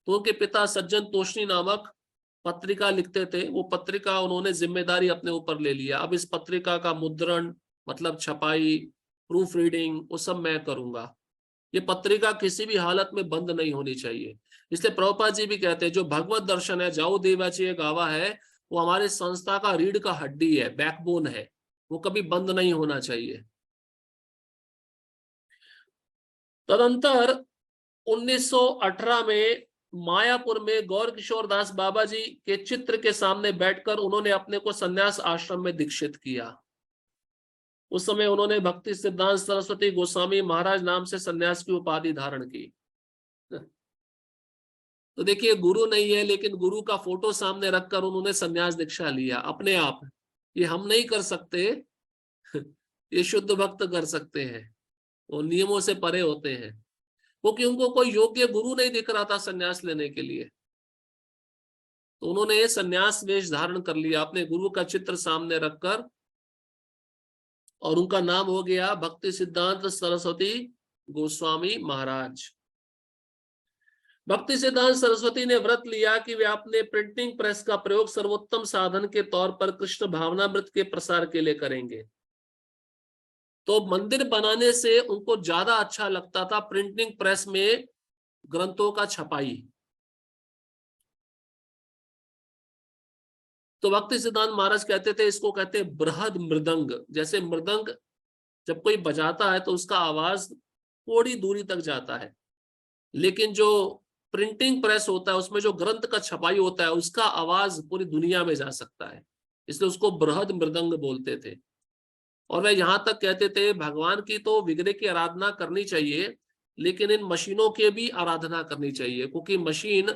तो उनके पिता सज्जन तोषणी नामक पत्रिका लिखते थे, वो पत्रिका उन्होंने जिम्मेदारी अपने ऊपर ले लिया। अब इस पत्रिका का मुद्रण मतलब छपाई, प्रूफ रीडिंग, वो सब मैं करूंगा। ये पत्रिका किसी भी हालत में बंद नहीं होनी चाहिए। इसलिए प्रभुपाद जी भी कहते हैं जो भगवत दर्शन है, जाओ देवाची गावा है, वो हमारे संस्था का रीढ़ का हड्डी है, बैकबोन है, वो कभी बंद नहीं होना चाहिए। तदंतर 1918 में मायापुर में गौर किशोर दास बाबा जी के चित्र के सामने बैठकर उन्होंने अपने को संन्यास आश्रम में दीक्षित किया। उस समय उन्होंने भक्ति सिद्धांत सरस्वती गोस्वामी महाराज नाम से संन्यास की उपाधि धारण की। तो देखिए, गुरु नहीं है लेकिन गुरु का फोटो सामने रखकर उन्होंने संन्यास दीक्षा लिया अपने आप। ये हम नहीं कर सकते, ये शुद्ध भक्त कर सकते हैं, वो नियमों से परे होते हैं, क्योंकि उनको कोई योग्य गुरु नहीं दिख रहा था संन्यास लेने के लिए। तो उन्होंने संन्यास वेश धारण कर लिया अपने गुरु का चित्र सामने रखकर, और उनका नाम हो गया भक्ति सिद्धांत सरस्वती गोस्वामी महाराज। भक्ति सिद्धांत सरस्वती ने व्रत लिया कि वे अपने प्रिंटिंग प्रेस का प्रयोग सर्वोत्तम साधन के तौर पर कृष्ण भावनामृत के प्रसार के लिए करेंगे। तो मंदिर बनाने से उनको ज्यादा अच्छा लगता था प्रिंटिंग प्रेस में ग्रंथों का छपाई। तो भक्ति सिद्धांत महाराज कहते थे, इसको कहते हैं बृहद मृदंग। जैसे मृदंग जब कोई बजाता है तो उसका आवाज थोड़ी दूरी तक जाता है, लेकिन जो प्रिंटिंग प्रेस होता है उसमें जो ग्रंथ का छपाई होता है उसका आवाज पूरी दुनिया में जा सकता है, इसलिए उसको बृहद मृदंग बोलते थे। और वह यहां तक कहते थे भगवान की तो विग्रह की आराधना करनी चाहिए, लेकिन इन मशीनों की भी आराधना करनी चाहिए, क्योंकि मशीन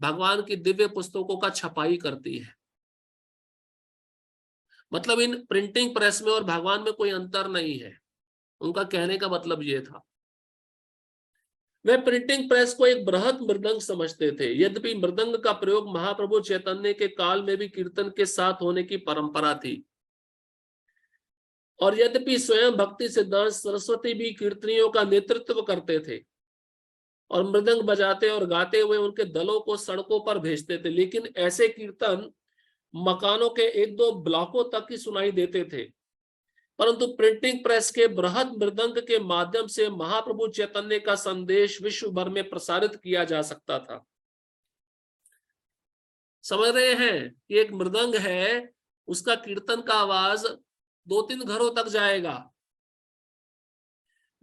भगवान की दिव्य पुस्तकों का छपाई करती है। मतलब इन प्रिंटिंग प्रेस में और भगवान में कोई अंतर नहीं है, उनका कहने का मतलब ये था। वे प्रिंटिंग प्रेस को एक बृहद मृदंग समझते थे। यद्यपि मृदंग का प्रयोग महाप्रभु चैतन्य के काल में भी कीर्तन के साथ होने की परंपरा थी, और यद्यपि स्वयं भक्ति सिद्धांत सरस्वती भी कीर्तनियों का नेतृत्व करते थे और मृदंग बजाते और गाते हुए उनके दलों को सड़कों पर भेजते थे, लेकिन ऐसे कीर्तन मकानों के 1-2 ब्लॉकों तक ही सुनाई देते थे। परंतु प्रिंटिंग प्रेस के बृहद मृदंग के माध्यम से महाप्रभु चैतन्य का संदेश विश्व भर में प्रसारित किया जा सकता था। समझ रहे हैं कि एक मृदंग है, उसका कीर्तन का आवाज 2-3 घरों तक जाएगा,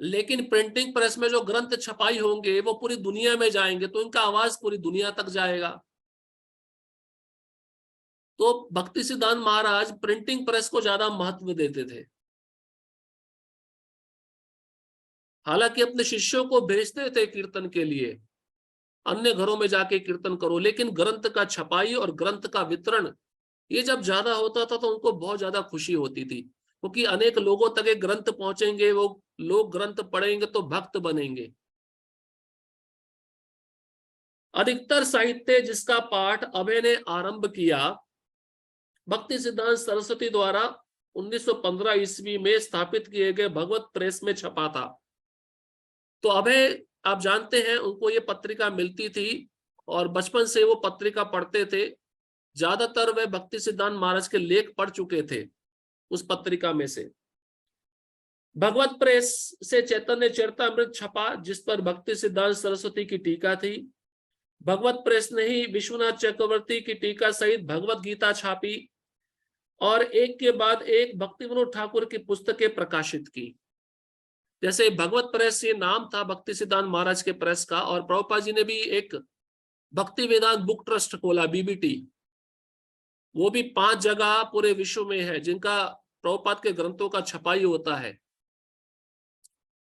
लेकिन प्रिंटिंग प्रेस में जो ग्रंथ छपाई होंगे वो पूरी दुनिया में जाएंगे, तो इनका आवाज पूरी दुनिया तक जाएगा। तो भक्ति सिद्धांत महाराज प्रिंटिंग प्रेस को ज्यादा महत्व देते थे। हालांकि अपने शिष्यों को भेजते थे कीर्तन के लिए, अन्य घरों में जाके कीर्तन करो, लेकिन ग्रंथ का छपाई और ग्रंथ का वितरण ये जब ज्यादा होता था तो उनको बहुत ज्यादा खुशी होती थी, क्योंकि अनेक लोगों तक एक ग्रंथ पहुंचेंगे, वो लोग ग्रंथ पढ़ेंगे तो भक्त बनेंगे। अधिकतर साहित्य जिसका पाठ अभय ने आरंभ किया, भक्ति सिद्धांत सरस्वती द्वारा 1915 ईस्वी में स्थापित किए गए भगवत प्रेस में छपा था। तो अभय आप जानते हैं, उनको ये पत्रिका मिलती थी और बचपन से वो पत्रिका पढ़ते थे। ज्यादातर वे भक्ति सिद्धांत महाराज के लेख पढ़ चुके थे उस पत्रिका में से। भगवत प्रेस से चैतन्य चरितामृत छपा, जिस पर भक्ति सिद्धांत सरस्वती की टीका थी। भगवत प्रेस ने ही विश्वनाथ चक्रवर्ती की टीका सहित भगवत गीता छापी और एक के बाद एक भक्ति विनोद ठाकुर की पुस्तकें प्रकाशित की। जैसे भगवत प्रेस ये नाम था भक्ति सिद्धांत महाराज के प्रेस का, और प्रभुपाद जी ने भी एक भक्ति वेदांत बुक ट्रस्ट खोला, बीबीटी। वो भी 5 जगह पूरे विश्व में है जिनका प्रभुपाद के ग्रंथों का छपाई होता है।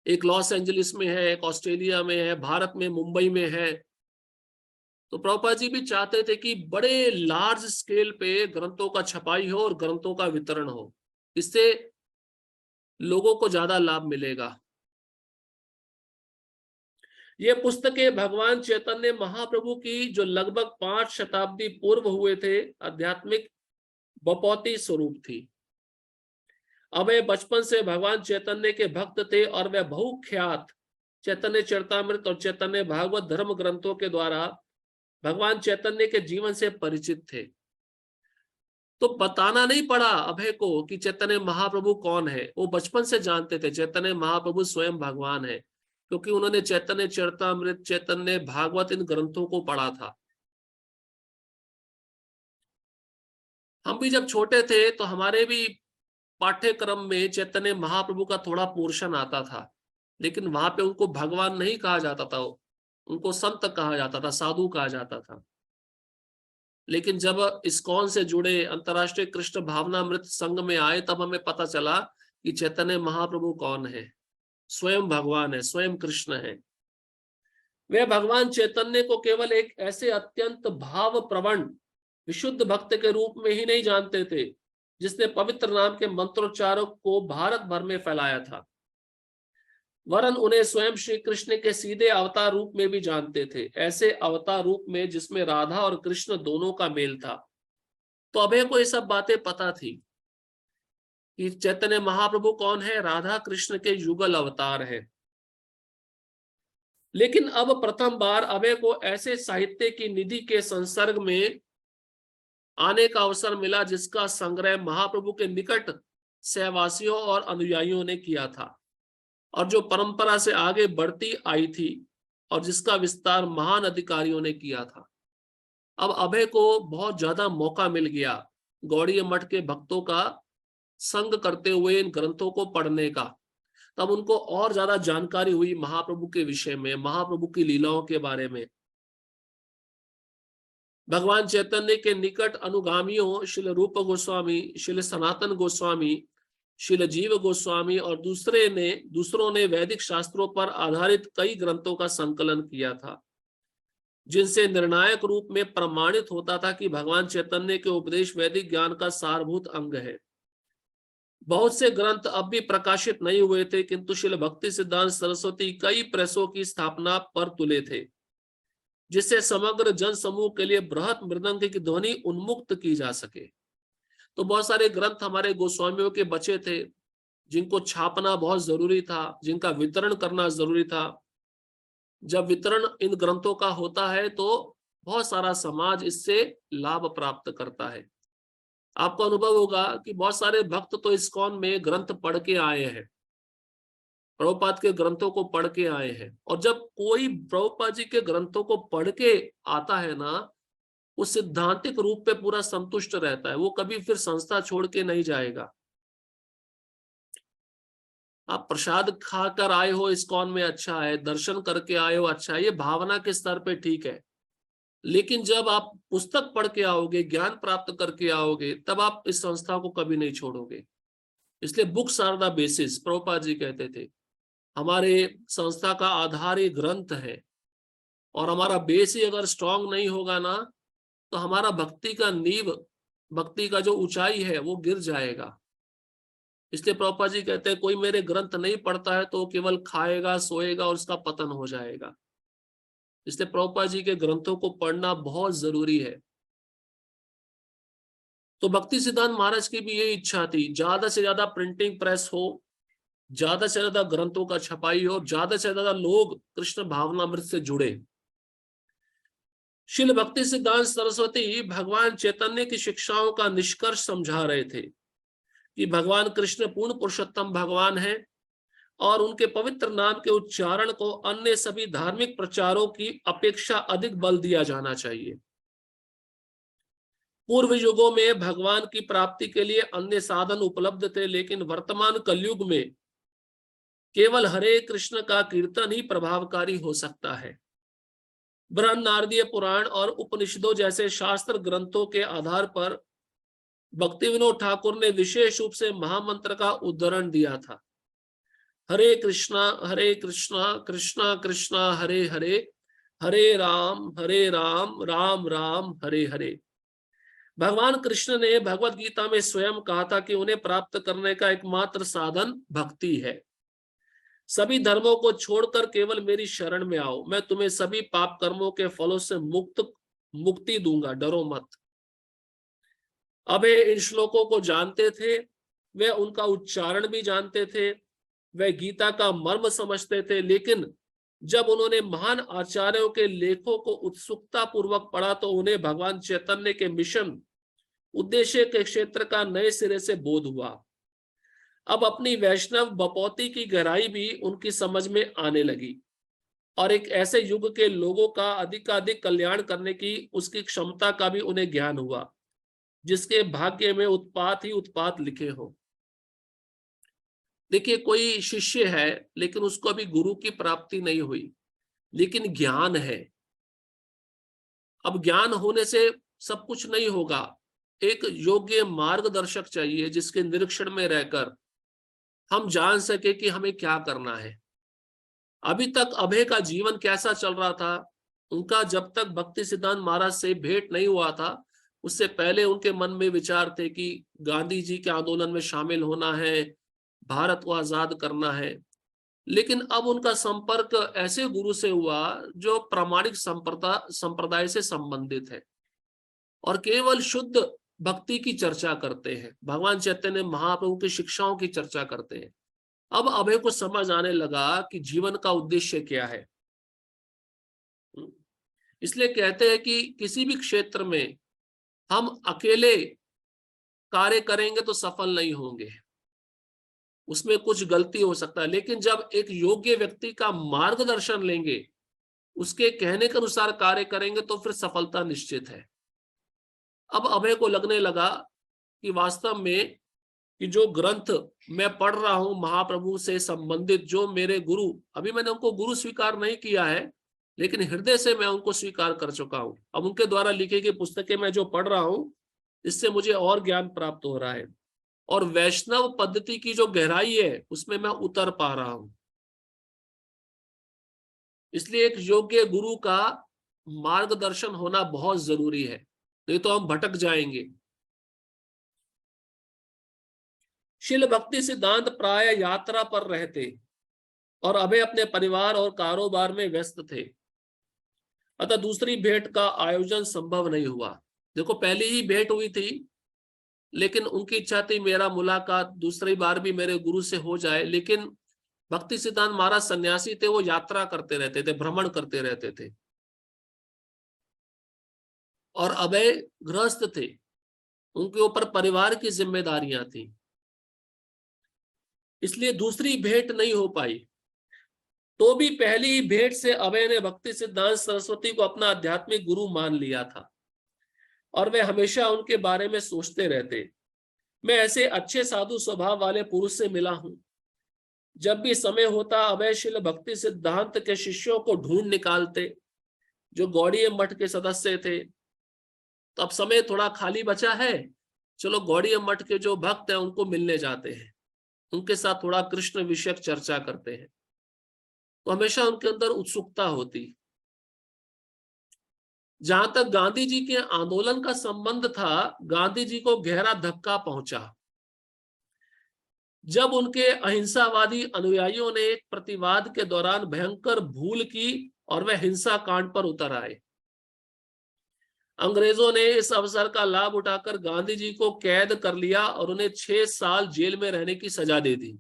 एक लॉस एंजलिस में है, एक ऑस्ट्रेलिया में है, भारत में मुंबई में है। तो प्रभुपाद जी भी चाहते थे कि बड़े लार्ज स्केल पे ग्रंथों का छपाई हो और ग्रंथों का वितरण हो, इससे लोगों को ज्यादा लाभ मिलेगा। ये पुस्तकें भगवान चैतन्य महाप्रभु की जो लगभग 5 शताब्दी पूर्व हुए थे आध्यात्मिक बपौती स्वरूप थी। अब वे बचपन से भगवान चैतन्य के भक्त थे और वे बहुख्यात चैतन्य चरितामृत और चैतन्य भागवत धर्म ग्रंथों के द्वारा भगवान चैतन्य के जीवन से परिचित थे। तो बताना नहीं पड़ा अभय को कि चैतन्य महाप्रभु कौन है, वो बचपन से जानते थे चैतन्य महाप्रभु स्वयं भगवान है, क्योंकि उन्होंने चैतन्य चरितामृत, चैतन्य भागवत इन ग्रंथों को पढ़ा था। हम भी जब छोटे थे तो हमारे भी पाठ्यक्रम में चैतन्य महाप्रभु का थोड़ा पोर्शन आता था, लेकिन वहां पे उनको भगवान नहीं कहा जाता था, उनको संत कहा जाता था, साधु कहा जाता था। लेकिन जब इस्कॉन से जुड़े, अंतर्राष्ट्रीय कृष्ण भावनामृत संघ में आए, तब हमें पता चला कि चैतन्य महाप्रभु कौन है, स्वयं भगवान है, स्वयं कृष्ण है। वे भगवान चैतन्य को केवल एक ऐसे अत्यंत भाव प्रवण विशुद्ध भक्त के रूप में ही नहीं जानते थे जिसने पवित्र नाम के मंत्रोच्चारों को भारत भर में फैलाया था, वरन उन्हें स्वयं श्री कृष्ण के सीधे अवतार रूप में भी जानते थे, ऐसे अवतार रूप में जिसमें राधा और कृष्ण दोनों का मेल था। तो अभय को ये सब बातें पता थी कि चैतन्य महाप्रभु कौन है, राधा कृष्ण के युगल अवतार है। लेकिन अब प्रथम बार अभय को ऐसे साहित्य की निधि के संसर्ग में आने का अवसर मिला जिसका संग्रह महाप्रभु के निकट सहवासियों और अनुयायियों ने किया था, और जो परंपरा से आगे बढ़ती आई थी और जिसका विस्तार महान अधिकारियों ने किया था। अब अभय को बहुत ज्यादा मौका मिल गया गौड़ीय मठ के भक्तों का संग करते हुए इन ग्रंथों को पढ़ने का। तब उनको और ज्यादा जानकारी हुई महाप्रभु के विषय में, महाप्रभु की लीलाओं के बारे में। भगवान चैतन्य के निकट अनुगामियों श्रील रूप गोस्वामी, श्रील सनातन गोस्वामी, श्रील जीव गोस्वामी और दूसरों ने वैदिक शास्त्रों पर आधारित कई ग्रंथों का संकलन किया था, जिनसे निर्णायक रूप में प्रमाणित होता था कि भगवान चैतन्य के उपदेश वैदिक ज्ञान का सारभूत अंग है। बहुत से ग्रंथ अब भी प्रकाशित नहीं हुए थे, किंतु श्रील भक्ति सिद्धांत सरस्वती कई प्रेसों की स्थापना पर तुले थे, जिससे समग्र जन समूह के लिए बृहत मृदंग की ध्वनि उन्मुक्त की जा सके। तो बहुत सारे ग्रंथ हमारे गोस्वामियों के बचे थे, जिनको छापना बहुत जरूरी था, जिनका वितरण करना जरूरी था। जब वितरण इन ग्रंथों का होता है तो बहुत सारा समाज इससे लाभ प्राप्त करता है। आपको अनुभव होगा कि बहुत सारे भक्त तो इस्कॉन में ग्रंथ पढ़ के आए हैं, प्रभुपाद के ग्रंथों को पढ़ के आए हैं। और जब कोई प्रभुपाद जी के ग्रंथों को पढ़ के आता है ना, वो सिद्धांतिक रूप पे पूरा संतुष्ट रहता है, वो कभी फिर संस्था छोड़ के नहीं जाएगा। आप प्रसाद खाकर आए हो इस्कॉन में, अच्छा है, दर्शन करके आए हो, अच्छा है, ये भावना के स्तर पे ठीक है। लेकिन जब आप पुस्तक पढ़ के आओगे, ज्ञान प्राप्त करके आओगे, तब आप इस संस्था को कभी नहीं छोड़ोगे। इसलिए books are the basis, Prabhupada ji कहते थे। हमारे संस्था का आधार ये ग्रंथ है, और हमारा बेस ही अगर स्ट्रांग नहीं होगा ना, तो हमारा भक्ति का नींव, भक्ति का जो ऊंचाई है वो गिर जाएगा। इसलिए प्रभुपाद जी कहते हैं कोई मेरे ग्रंथ नहीं पढ़ता है तो वो केवल खाएगा, सोएगा और उसका पतन हो जाएगा। इसलिए प्रभुपाद जी के ग्रंथों को पढ़ना बहुत जरूरी है। तो भक्ति सिद्धांत महाराज की भी यही इच्छा थी, ज्यादा से ज्यादा प्रिंटिंग प्रेस हो, ज्यादा से ज्यादा ग्रंथों का छपाई हो, ज्यादा से ज्यादा लोग कृष्ण भावनामृत से जुड़े। श्रील भक्ति सिद्धांत सरस्वती भगवान चैतन्य की शिक्षाओं का निष्कर्ष समझा रहे थे कि भगवान कृष्ण पूर्ण पुरुषोत्तम भगवान है, और उनके पवित्र नाम के उच्चारण को अन्य सभी धार्मिक प्रचारों की अपेक्षा अधिक बल दिया जाना चाहिए। पूर्व युगों में भगवान की प्राप्ति के लिए अन्य साधन उपलब्ध थे, लेकिन वर्तमान कलयुग में केवल हरे कृष्ण का कीर्तन ही प्रभावकारी हो सकता है। बृहन नारदीय पुराण और उपनिषदों जैसे शास्त्र ग्रंथों के आधार पर भक्ति विनोद ठाकुर ने विशेष रूप से महामंत्र का उद्धरण दिया था, हरे कृष्णा कृष्णा कृष्णा हरे हरे, हरे राम राम राम हरे हरे। भगवान कृष्ण ने भगवत गीता में स्वयं कहा था कि उन्हें प्राप्त करने का एकमात्र साधन भक्ति है। सभी धर्मों को छोड़कर केवल मेरी शरण में आओ, मैं तुम्हें सभी पाप कर्मों के फलों से मुक्ति दूंगा, डरो मत। अब इन श्लोकों को जानते थे, वे उनका उच्चारण भी जानते थे, वे गीता का मर्म समझते थे, लेकिन जब उन्होंने महान आचार्यों के लेखों को उत्सुकता पूर्वक पढ़ा तो उन्हें भगवान चैतन्य के मिशन उद्देश्य के क्षेत्र का नए सिरे से बोध हुआ। अब अपनी वैष्णव बपौती की गहराई भी उनकी समझ में आने लगी, और एक ऐसे युग के लोगों का अधिकाधिक कल्याण करने की उसकी क्षमता का भी उन्हें ज्ञान हुआ, जिसके भाग्य में उत्पात ही उत्पात लिखे हो। देखिए, कोई शिष्य है लेकिन उसको अभी गुरु की प्राप्ति नहीं हुई, लेकिन ज्ञान है। अब ज्ञान होने से सब कुछ नहीं होगा, एक योग्य मार्गदर्शक चाहिए जिसके निरीक्षण में रहकर हम जान सके कि हमें क्या करना है। अभी तक अभय का जीवन कैसा चल रहा था, उनका जब तक भक्ति सिद्धांत महाराज से भेंट नहीं हुआ था, उससे पहले उनके मन में विचार थे कि गांधी जी के आंदोलन में शामिल होना है, भारत को आजाद करना है। लेकिन अब उनका संपर्क ऐसे गुरु से हुआ जो प्रामाणिक संप्रदाय से संबंधित है और केवल शुद्ध भक्ति की चर्चा करते हैं, भगवान चैतन्य महाप्रभु की शिक्षाओं की चर्चा करते हैं। अब अभय को समझ आने लगा कि जीवन का उद्देश्य क्या है। इसलिए कहते हैं कि किसी भी क्षेत्र में हम अकेले कार्य करेंगे तो सफल नहीं होंगे, उसमें कुछ गलती हो सकता है, लेकिन जब एक योग्य व्यक्ति का मार्गदर्शन लेंगे, उसके कहने के अनुसार कार्य करेंगे तो फिर सफलता निश्चित है। अब अभय को लगने लगा कि वास्तव में कि जो ग्रंथ मैं पढ़ रहा हूं महाप्रभु से संबंधित, जो मेरे गुरु, अभी मैंने उनको गुरु स्वीकार नहीं किया है, लेकिन हृदय से मैं उनको स्वीकार कर चुका हूं। अब उनके द्वारा लिखी गई पुस्तकें मैं जो पढ़ रहा हूं, इससे मुझे और ज्ञान प्राप्त हो रहा है, और वैष्णव पद्धति की जो गहराई है उसमें मैं उतर पा रहा हूं। इसलिए एक योग्य गुरु का मार्गदर्शन होना बहुत जरूरी है, नहीं तो हम भटक जाएंगे। शील भक्ति सिद्धांत प्राय यात्रा पर रहते और अभय अपने परिवार और कारोबार में व्यस्त थे, अतः दूसरी भेंट का आयोजन संभव नहीं हुआ। देखो, पहली ही भेंट हुई थी, लेकिन उनकी इच्छा थी मेरा मुलाकात दूसरी बार भी मेरे गुरु से हो जाए, लेकिन भक्ति सिद्धांत महाराज सन्यासी थे, वो यात्रा करते रहते थे, भ्रमण करते रहते थे, और अभय गृहस्थ थे, उनके ऊपर परिवार की जिम्मेदारियां थी, इसलिए दूसरी भेंट नहीं हो पाई। तो भी पहली भेंट से अभय ने भक्ति सिद्धांत सरस्वती को अपना आध्यात्मिक गुरु मान लिया था। और वे हमेशा उनके बारे में सोचते रहते। मैं ऐसे अच्छे साधु स्वभाव वाले पुरुष से मिला हूं। जब भी समय होता अभय शील भक्ति सिद्धांत के शिष्यों को ढूंढ निकालते जो गौड़ीय मठ के सदस्य थे। तो अब समय थोड़ा खाली बचा है, चलो गौड़ीय मठ के जो भक्त हैं उनको मिलने जाते हैं, उनके साथ थोड़ा कृष्ण विषयक चर्चा करते हैं। तो हमेशा उनके अंदर उत्सुकता होती। जहां तक गांधी जी के आंदोलन का संबंध था, गांधी जी को गहरा धक्का पहुंचा जब उनके अहिंसावादी अनुयायियों ने एक प्रतिवाद के दौरान भयंकर भूल की और वह हिंसा कांड पर उतर आए। अंग्रेजों ने इस अवसर का लाभ उठाकर गांधी जी को कैद कर लिया और उन्हें 6 साल जेल में रहने की सजा दे दी।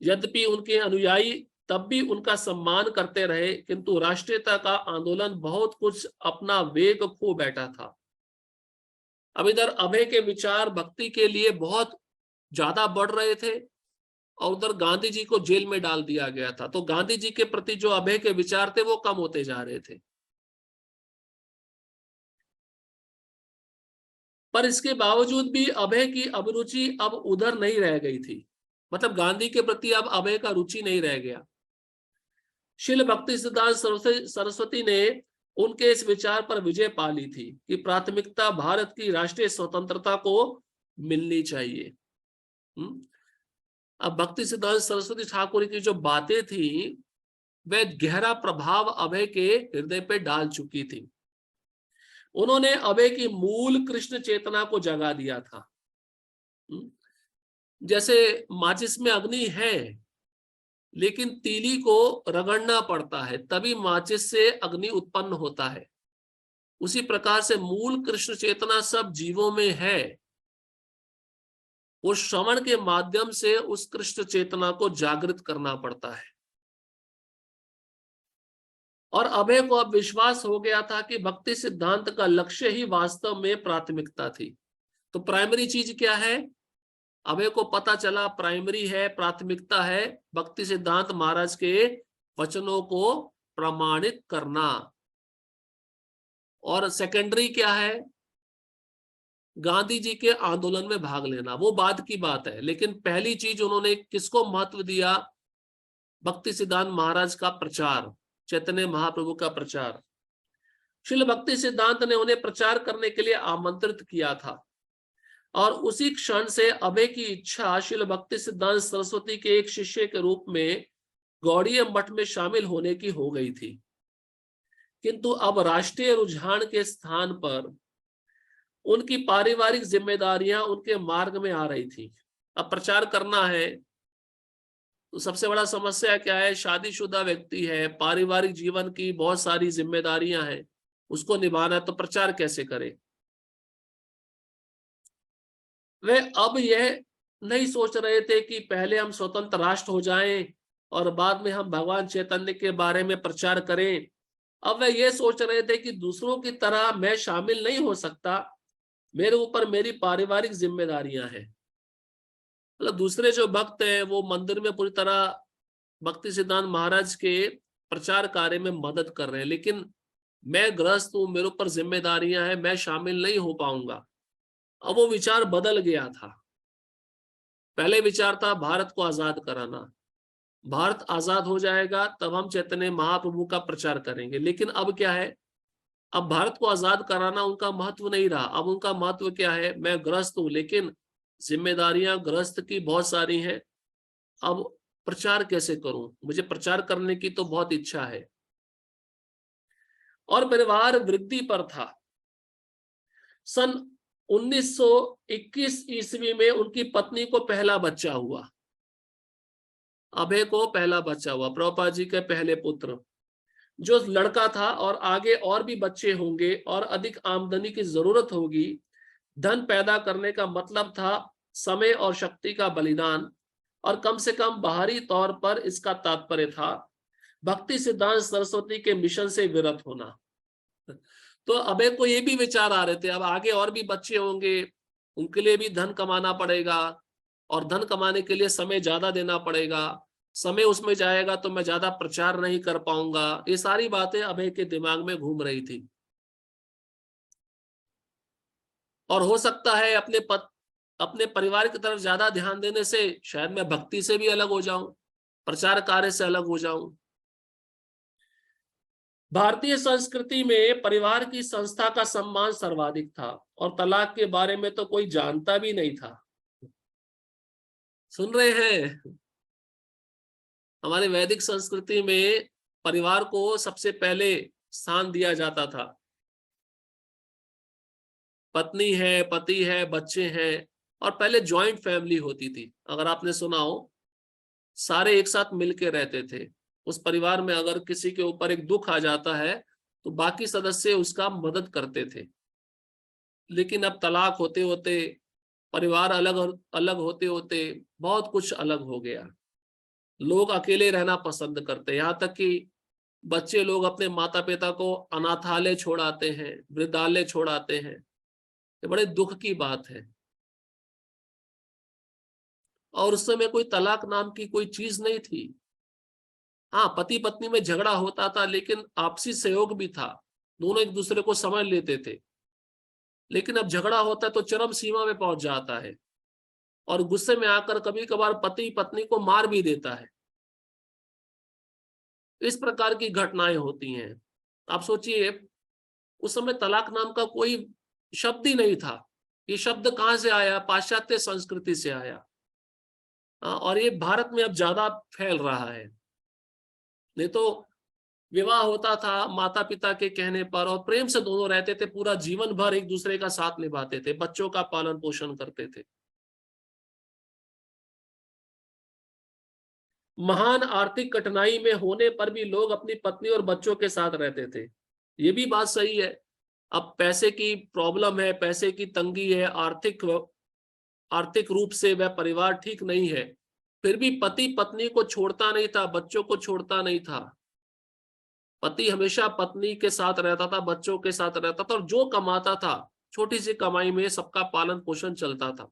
यद्यपि उनके अनुयायी तब भी उनका सम्मान करते रहे, किंतु राष्ट्रीयता का आंदोलन बहुत कुछ अपना वेग खो बैठा था। अब इधर अभय के विचार भक्ति के लिए बहुत ज्यादा बढ़ रहे थे और उधर गांधी जी को जेल में डाल दिया गया था। तो गांधी जी के प्रति जो अभय के विचार थे वो कम होते जा रहे थे। पर इसके बावजूद भी अभय की अभिरुचि अब उधर नहीं रह गई थी। मतलब गांधी के प्रति अब अभय का रुचि नहीं रह गया। शील भक्ति सिद्धांत सरस्वती ने उनके इस विचार पर विजय पा ली थी कि प्राथमिकता भारत की राष्ट्रीय स्वतंत्रता को मिलनी चाहिए। अब भक्ति सिद्धांत सरस्वती ठाकुर की जो बातें थी वह गहरा प्रभाव अभय के हृदय पे डाल चुकी थी। उन्होंने अभय की मूल कृष्ण चेतना को जगा दिया था। जैसे माचिस में अग्नि है लेकिन तीली को रगड़ना पड़ता है तभी माचिस से अग्नि उत्पन्न होता है। उसी प्रकार से मूल कृष्ण चेतना सब जीवों में है। वो श्रवण के माध्यम से उस कृष्ण चेतना को जागृत करना पड़ता है। और अभय को अब विश्वास हो गया था कि भक्ति सिद्धांत का लक्ष्य ही वास्तव में प्राथमिकता थी। तो प्राइमरी चीज क्या है? अभय को पता चला प्राइमरी है, प्राथमिकता है भक्ति सिद्धांत महाराज के वचनों को प्रमाणित करना। और सेकेंडरी क्या है? गांधी जी के आंदोलन में भाग लेना। वो बाद की बात है, लेकिन पहली चीज उन्होंने किसको महत्व दिया? भक्ति सिद्धांत महाराज का प्रचार, चैतन्य महाप्रभु का प्रचार। शिल भक्ति सिद्धांत ने उन्हें प्रचार करने के लिए आमंत्रित किया था और उसी क्षण से अभय की इच्छा शिल भक्ति सिद्धांत सरस्वती के एक शिष्य के रूप में गौड़ीय मठ में शामिल होने की हो गई थी। किंतु अब राष्ट्रीय रुझान के स्थान पर उनकी पारिवारिक जिम्मेदारियां उनके मार्ग में आ रही थी। अब प्रचार करना है तो सबसे बड़ा समस्या क्या है? शादीशुदा व्यक्ति है, पारिवारिक जीवन की बहुत सारी जिम्मेदारियां हैं, उसको निभाना है, तो प्रचार कैसे करे? वे अब यह नहीं सोच रहे थे कि पहले हम स्वतंत्र राष्ट्र हो जाएं और बाद में हम भगवान चैतन्य के बारे में प्रचार करें। अब वे ये सोच रहे थे कि दूसरों की तरह मैं शामिल नहीं हो सकता, मेरे ऊपर मेरी पारिवारिक जिम्मेदारियां हैं। मतलब दूसरे जो भक्त हैं वो मंदिर में पूरी तरह भक्ति सिद्धांत महाराज के प्रचार कार्य में मदद कर रहे हैं, लेकिन मैं गृहस्थ हूं, मेरे ऊपर जिम्मेदारियां हैं, मैं शामिल नहीं हो पाऊंगा। अब वो विचार बदल गया था। पहले विचार था भारत को आजाद कराना, भारत आजाद हो जाएगा तब हम चैतन्य महाप्रभु का प्रचार करेंगे। लेकिन अब क्या है? अब भारत को आजाद कराना उनका महत्व नहीं रहा। अब उनका महत्व क्या है? मैं गृहस्थ हूं लेकिन जिम्मेदारियां गृहस्थ की बहुत सारी हैं, अब प्रचार कैसे करूं? मुझे प्रचार करने की तो बहुत इच्छा है। और परिवार वृद्धि पर था। सन 1921 ईस्वी में उनकी पत्नी को पहला बच्चा हुआ, अभय को पहला बच्चा हुआ, प्रभुपाद जी के पहले पुत्र जो लड़का था। और आगे और भी बच्चे होंगे और अधिक आमदनी की जरूरत होगी। धन पैदा करने का मतलब था समय और शक्ति का बलिदान, और कम से कम बाहरी तौर पर इसका तात्पर्य था भक्ति सिद्धांत सरस्वती के मिशन से विरत होना। तो अभय को ये भी विचार आ रहे थे अब आगे और भी बच्चे होंगे, उनके लिए भी धन कमाना पड़ेगा और धन कमाने के लिए समय ज्यादा देना पड़ेगा, समय उसमें जाएगा तो मैं ज्यादा प्रचार नहीं कर पाऊंगा। ये सारी बातें अभय के दिमाग में घूम रही थी। और हो सकता है अपने परिवार की तरफ ज्यादा ध्यान देने से शायद मैं भक्ति से भी अलग हो जाऊं, प्रचार कार्य से अलग हो जाऊं। भारतीय संस्कृति में परिवार की संस्था का सम्मान सर्वाधिक था और तलाक के बारे में तो कोई जानता भी नहीं था। सुन रहे हैं? हमारे वैदिक संस्कृति में परिवार को सबसे पहले स्थान दिया जाता था। पत्नी है, पति है, बच्चे हैं, और पहले जॉइंट फैमिली होती थी। अगर आपने सुना हो, सारे एक साथ मिलके रहते थे। उस परिवार में अगर किसी के ऊपर एक दुख आ जाता है तो बाकी सदस्य उसका मदद करते थे। लेकिन अब तलाक होते होते, परिवार अलग अलग होते होते बहुत कुछ अलग हो गया। लोग अकेले रहना पसंद करते हैं, यहाँ तक कि बच्चे लोग अपने माता पिता को अनाथालय छोड़ाते हैं, वृद्धालय छोड़ाते हैं। ये बड़े दुख की बात है। और उस समय कोई तलाक नाम की कोई चीज नहीं थी। हाँ, पति पत्नी में झगड़ा होता था लेकिन आपसी सहयोग भी था, दोनों एक दूसरे को समझ लेते थे। लेकिन अब झगड़ा होता है तो चरम सीमा में पहुंच जाता है और गुस्से में आकर कभी कभार पति पत्नी को मार भी देता है। इस प्रकार की घटनाएं होती हैं। आप सोचिए, उस समय तलाक नाम का कोई शब्द ही नहीं था। ये शब्द कहां से आया? पाश्चात्य संस्कृति से आया। और ये भारत में अब ज्यादा फैल रहा है। नहीं तो विवाह होता था माता पिता के कहने पर और प्रेम से दोनों रहते थे, पूरा जीवन भर एक दूसरे का साथ निभाते थे, बच्चों का पालन पोषण करते थे। महान आर्थिक कठिनाई में होने पर भी लोग अपनी पत्नी और बच्चों के साथ रहते थे। ये भी बात सही है। अब पैसे की प्रॉब्लम है, पैसे की तंगी है, आर्थिक रूप से वह परिवार ठीक नहीं है, फिर भी पति पत्नी को छोड़ता नहीं था, बच्चों को छोड़ता नहीं था। पति हमेशा पत्नी के साथ रहता था, बच्चों के साथ रहता था, और जो कमाता था छोटी सी कमाई में सबका पालन पोषण चलता था।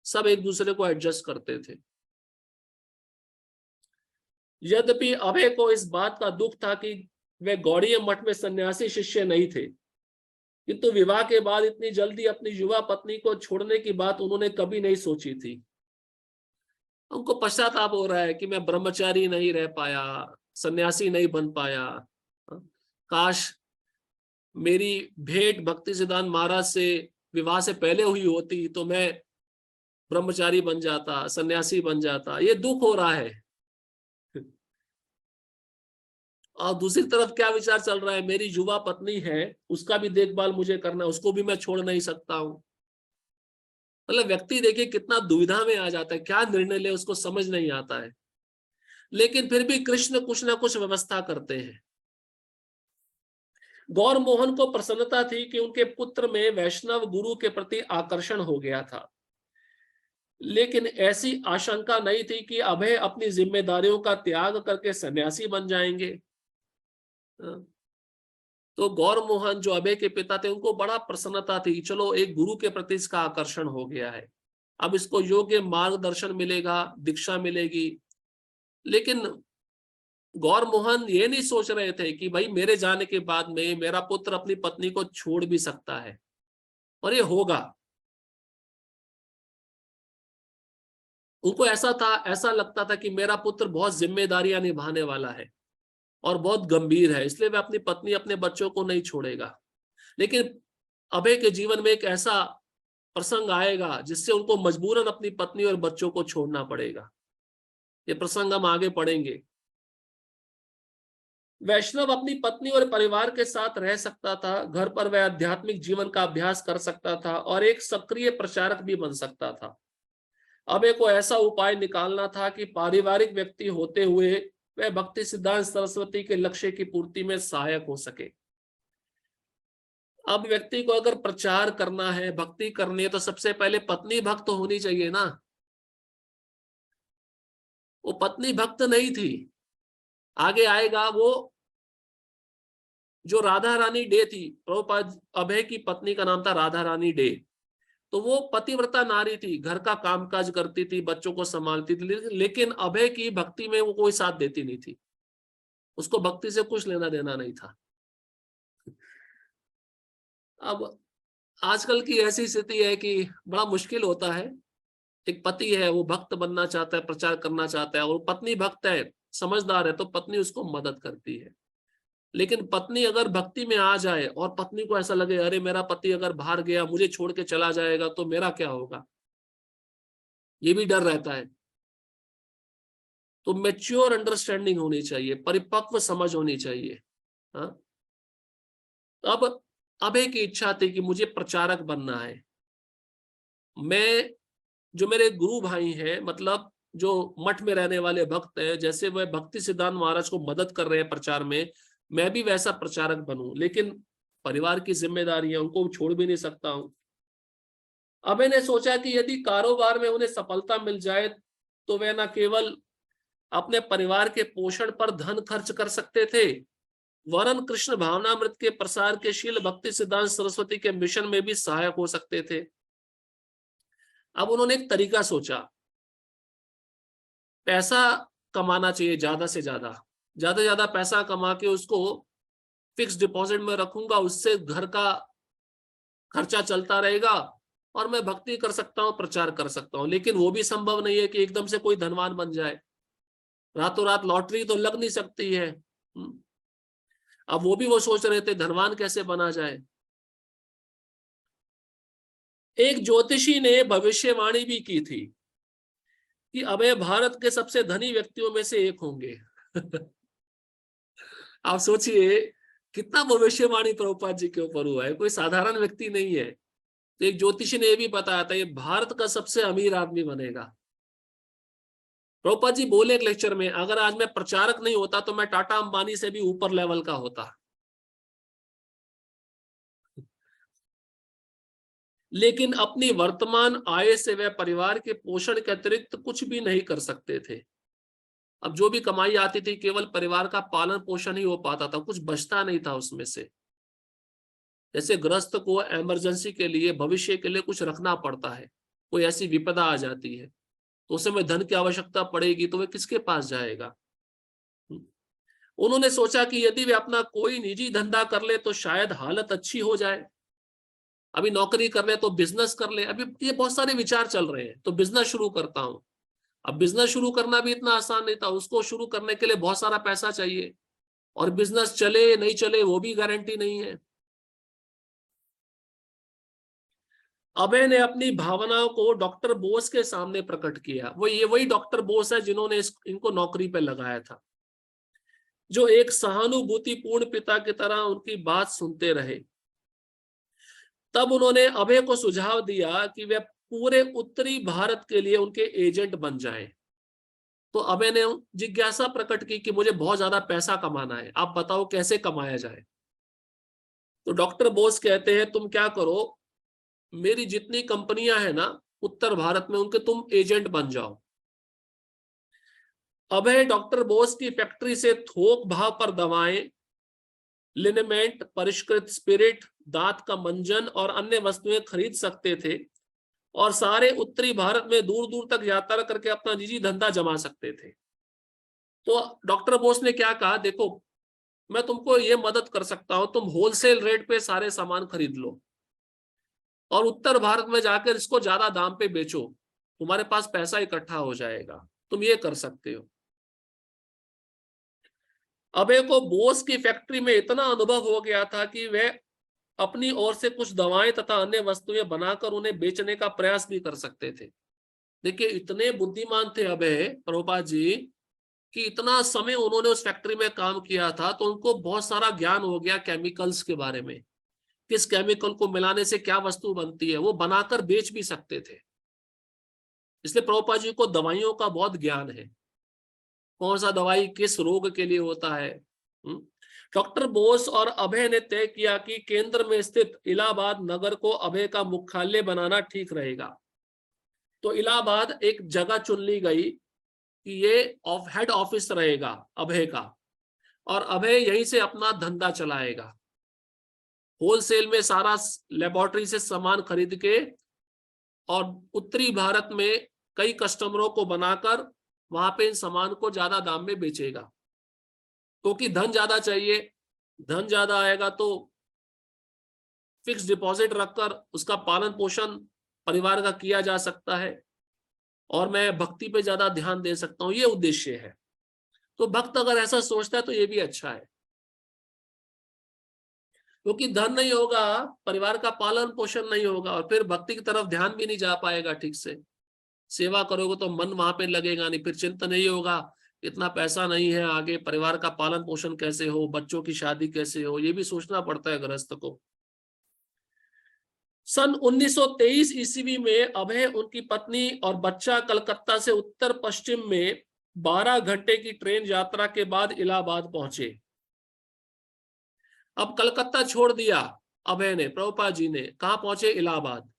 सब एक दूसरे को एडजस्ट करते थे। यद्यपि अभय को इस बात का दुख था कि वे गौड़ीय मठ में सन्यासी शिष्य नहीं थे, किंतु विवाह के बाद इतनी जल्दी अपनी युवा पत्नी को छोड़ने की बात उन्होंने कभी नहीं सोची थी। उनको पश्चाताप हो रहा है कि मैं ब्रह्मचारी नहीं रह पाया, सन्यासी नहीं बन पाया। काश मेरी भेंट भक्ति सिद्धांत महाराज से विवाह से पहले हुई होती तो मैं ब्रह्मचारी बन जाता, सन्यासी बन जाता। ये दुख हो रहा है। और दूसरी तरफ क्या विचार चल रहा है? मेरी युवा पत्नी है, उसका भी देखभाल मुझे करना, उसको भी मैं छोड़ नहीं सकता हूं। मतलब व्यक्ति देखिए कितना दुविधा में आ जाता है, क्या निर्णय ले उसको समझ नहीं आता है। लेकिन फिर भी कृष्ण कुछ ना कुछ व्यवस्था करते हैं। गौर मोहन को प्रसन्नता थी कि उनके पुत्र में वैष्णव गुरु के प्रति आकर्षण हो गया था, लेकिन ऐसी आशंका नहीं थी कि अभय अपनी जिम्मेदारियों का त्याग करके सन्यासी बन जाएंगे। तो गौर मोहन जो अभय के पिता थे, उनको बड़ा प्रसन्नता थी, चलो एक गुरु के प्रति इसका आकर्षण हो गया है, अब इसको योग्य मार्गदर्शन मिलेगा, दीक्षा मिलेगी। लेकिन गौर मोहन ये नहीं सोच रहे थे कि भाई मेरे जाने के बाद में मेरा पुत्र अपनी पत्नी को छोड़ भी सकता है और ये होगा। उनको ऐसा लगता था कि मेरा पुत्र बहुत जिम्मेदारियां निभाने वाला है और बहुत गंभीर है, इसलिए वह अपनी पत्नी अपने बच्चों को नहीं छोड़ेगा। लेकिन अभय के जीवन में एक ऐसा प्रसंग आएगा जिससे उनको मजबूरन अपनी पत्नी और बच्चों को छोड़ना पड़ेगा। ये प्रसंग हम आगे पढ़ेंगे। वैष्णव अपनी पत्नी और परिवार के साथ रह सकता था, घर पर वह आध्यात्मिक जीवन का अभ्यास कर सकता था और एक सक्रिय प्रचारक भी बन सकता था। अब एक को ऐसा उपाय निकालना था कि पारिवारिक व्यक्ति होते हुए वह भक्ति सिद्धांत सरस्वती के लक्ष्य की पूर्ति में सहायक हो सके। अब व्यक्ति को अगर प्रचार करना है, भक्ति करनी है, तो सबसे पहले पत्नी भक्त होनी चाहिए ना। वो पत्नी भक्त नहीं थी। आगे आएगा वो जो राधा रानी डे थी, प्रभुपाद अभय की पत्नी का नाम था राधा रानी डे। तो वो पतिव्रता नारी थी, घर का कामकाज करती थी, बच्चों को संभालती थी, लेकिन अभय की भक्ति में वो कोई साथ देती नहीं थी। उसको भक्ति से कुछ लेना देना नहीं था। अब आजकल की ऐसी स्थिति है कि बड़ा मुश्किल होता है। एक पति है, वो भक्त बनना चाहता है, प्रचार करना चाहता है, और पत्नी भक्त है, समझदार है, तो पत्नी उसको मदद करती है। लेकिन पत्नी अगर भक्ति में आ जाए और पत्नी को ऐसा लगे, अरे मेरा पति अगर बाहर गया, मुझे छोड़ के चला जाएगा, तो मेरा क्या होगा, ये भी डर रहता है। तो मैच्योर अंडरस्टैंडिंग होनी चाहिए, परिपक्व समझ होनी चाहिए। हाँ, अब अभय की इच्छा थी कि मुझे प्रचारक बनना है। मैं, जो मेरे गुरु भाई हैं, मतलब जो मठ में रहने वाले भक्त हैं, जैसे वह भक्ति सिद्धांत महाराज को मदद कर रहे हैं प्रचार में, मैं भी वैसा प्रचारक बनूं। लेकिन परिवार की जिम्मेदारी है, उनको छोड़ भी नहीं सकता हूं। अब मैंने सोचा कि यदि कारोबार में उन्हें सफलता मिल जाए, तो वे न केवल अपने परिवार के पोषण पर धन खर्च कर सकते थे, वरन कृष्ण भावनामृत के प्रसार के शील भक्ति सिद्धांत सरस्वती के मिशन में भी सहायक हो सकते थे। अब उन्होंने एक तरीका सोचा। पैसा कमाना चाहिए, ज्यादा से ज्यादा पैसा कमा के उसको फिक्स डिपॉजिट में रखूंगा, उससे घर का खर्चा चलता रहेगा, और मैं भक्ति कर सकता हूँ, प्रचार कर सकता हूँ। लेकिन वो भी संभव नहीं है कि एकदम से कोई धनवान बन जाए, रातों रात लॉटरी तो लग नहीं सकती है। अब वो सोच रहे थे धनवान कैसे बना जाए। एक ज्योतिषी ने भविष्यवाणी भी की थी कि अभय भारत के सबसे धनी व्यक्तियों में से एक होंगे। आप सोचिए कितना भविष्यवाणी प्रभुपाद जी के ऊपर हुआ है, कोई साधारण व्यक्ति नहीं है। तो एक ज्योतिषी ने यह भी बताया था, ये भारत का सबसे अमीर आदमी बनेगा। प्रभुपाद जी बोले एक लेक्चर में, अगर आज मैं प्रचारक नहीं होता तो मैं टाटा अंबानी से भी ऊपर लेवल का होता। लेकिन अपनी वर्तमान आय से वह परिवार के पोषण के अतिरिक्त कुछ भी नहीं कर सकते थे। अब जो भी कमाई आती थी, केवल परिवार का पालन पोषण ही हो पाता था, कुछ बचता नहीं था उसमें से। जैसे गृहस्थ को इमरजेंसी के लिए, भविष्य के लिए कुछ रखना पड़ता है, कोई ऐसी विपदा आ जाती है, तो उस समय धन की आवश्यकता पड़ेगी, तो वह किसके पास जाएगा। उन्होंने सोचा कि यदि वे अपना कोई निजी धंधा कर ले तो शायद हालत अच्छी हो जाए। अभी नौकरी कर ले तो बिजनेस कर ले, अभी ये बहुत सारे विचार चल रहे हैं, तो बिजनेस शुरू करता हूं। अब बिजनेस शुरू करना भी इतना आसान नहीं था, उसको शुरू करने के लिए बहुत सारा पैसा चाहिए, और बिजनेस चले नहीं चले वो भी गारंटी नहीं है। अभय ने अपनी भावनाओं को डॉक्टर बोस के सामने प्रकट किया। वही डॉक्टर बोस है जिन्होंने इनको नौकरी पे लगाया था, जो एक सहानुभूतिपूर्ण पिता की तरह उनकी बात सुनते रहे। तब उन्होंने अभय को सुझाव दिया कि वे पूरे उत्तरी भारत के लिए उनके एजेंट बन जाएं। तो अभय ने जिज्ञासा प्रकट की कि मुझे बहुत ज्यादा पैसा कमाना है, आप बताओ कैसे कमाया जाए। तो डॉक्टर बोस कहते हैं, तुम क्या करो, मेरी जितनी कंपनियां हैं ना उत्तर भारत में, उनके तुम एजेंट बन जाओ। अभय डॉक्टर बोस की फैक्ट्री से थोक भाव पर दवाएं, लिनेमेंट, परिष्कृत स्पिरिट, दांत का मंजन और अन्य वस्तुएं खरीद सकते थे, और सारे उत्तरी भारत में दूर दूर तक यात्रा करके अपना निजी धंधा जमा सकते थे। तो डॉक्टर बोस ने क्या कहा, देखो मैं तुमको ये मदद कर सकता हूं, तुम होलसेल रेट पे सारे सामान खरीद लो और उत्तर भारत में जाकर इसको ज्यादा दाम पे बेचो, तुम्हारे पास पैसा इकट्ठा हो जाएगा, तुम ये कर सकते हो। अबे को बोस की फैक्ट्री में इतना अनुभव हो गया था कि वह अपनी ओर से कुछ दवाएं तथा अन्य वस्तुएं बनाकर उन्हें बेचने का प्रयास भी कर सकते थे। देखिए इतने बुद्धिमान थे अभय प्रभुपाद जी कि इतना समय उन्होंने उस फैक्ट्री में काम किया था, तो उनको बहुत सारा ज्ञान हो गया केमिकल्स के बारे में, किस केमिकल को मिलाने से क्या वस्तु बनती है, वो बनाकर बेच भी सकते थे। इसलिए प्रभुपाद जी को दवाइयों का बहुत ज्ञान है, कौन सा दवाई किस रोग के लिए होता है। डॉक्टर बोस और अभय ने तय किया कि केंद्र में स्थित इलाहाबाद नगर को अभय का मुख्यालय बनाना ठीक रहेगा। तो इलाहाबाद एक जगह चुन ली गई कि ये हेड ऑफिस रहेगा अभय का, और अभय यहीं से अपना धंधा चलाएगा। होलसेल में सारा लेबोरेटरी से सामान खरीद के और उत्तरी भारत में कई कस्टमरों को बनाकर वहां पे इन सामान को ज्यादा दाम में बेचेगा, क्योंकि धन ज्यादा चाहिए, धन ज्यादा आएगा तो फिक्स डिपॉजिट रखकर उसका पालन पोषण परिवार का किया जा सकता है और मैं भक्ति पे ज्यादा ध्यान दे सकता हूं, ये उद्देश्य है। तो भक्त अगर ऐसा सोचता है तो ये भी अच्छा है, क्योंकि धन नहीं होगा, परिवार का पालन पोषण नहीं होगा और फिर भक्ति की तरफ ध्यान भी नहीं जा पाएगा ठीक से। सेवा करोगे तो मन वहां पे लगेगा नहीं, फिर चिंता नहीं होगा, इतना पैसा नहीं है, आगे परिवार का पालन पोषण कैसे हो, बच्चों की शादी कैसे हो, ये भी सोचना पड़ता है गृहस्थ को। सन 1923 ईस्वी में अभय, उनकी पत्नी और बच्चा कलकत्ता से उत्तर पश्चिम में 12 घंटे की ट्रेन यात्रा के बाद इलाहाबाद पहुंचे। अब कलकत्ता छोड़ दिया अभय ने, प्रभुपाद जी ने, कहां पहुंचे? इलाहाबाद।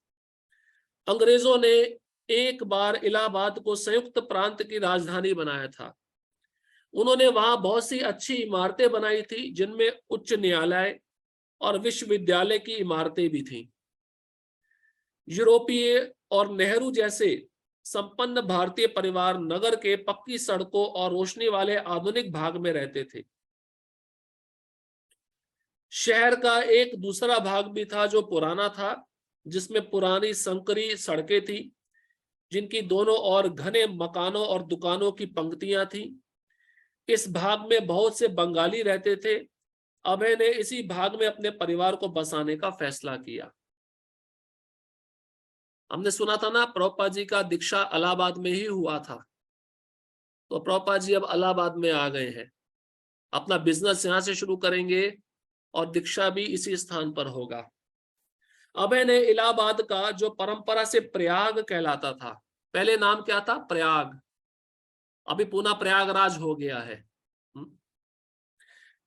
अंग्रेजों ने एक बार इलाहाबाद को संयुक्त प्रांत की राजधानी बनाया था। उन्होंने वहां बहुत सी अच्छी इमारतें बनाई थी, जिनमें उच्च न्यायालय और विश्वविद्यालय की इमारतें भी थीं। यूरोपीय और नेहरू जैसे संपन्न भारतीय परिवार नगर के पक्की सड़कों और रोशनी वाले आधुनिक भाग में रहते थे। शहर का एक दूसरा भाग भी था जो पुराना था, जिसमें पुरानी संकरी सड़कें थी, जिनकी दोनों ओर घने मकानों और दुकानों की पंक्तियां थीं। इस भाग में बहुत से बंगाली रहते थे। अभय ने इसी भाग में अपने परिवार को बसाने का फैसला किया। हमने सुना था ना, प्रभुपाद जी का दीक्षा इलाहाबाद में ही हुआ था, तो प्रभुपाद जी अब इलाहाबाद में आ गए हैं, अपना बिजनेस यहां से शुरू करेंगे और दीक्षा भी इसी स्थान पर होगा। अभय ने इलाहाबाद का, जो परंपरा से प्रयाग कहलाता था, पहले नाम क्या था? प्रयाग, अभी पुनः प्रयागराज हो गया है,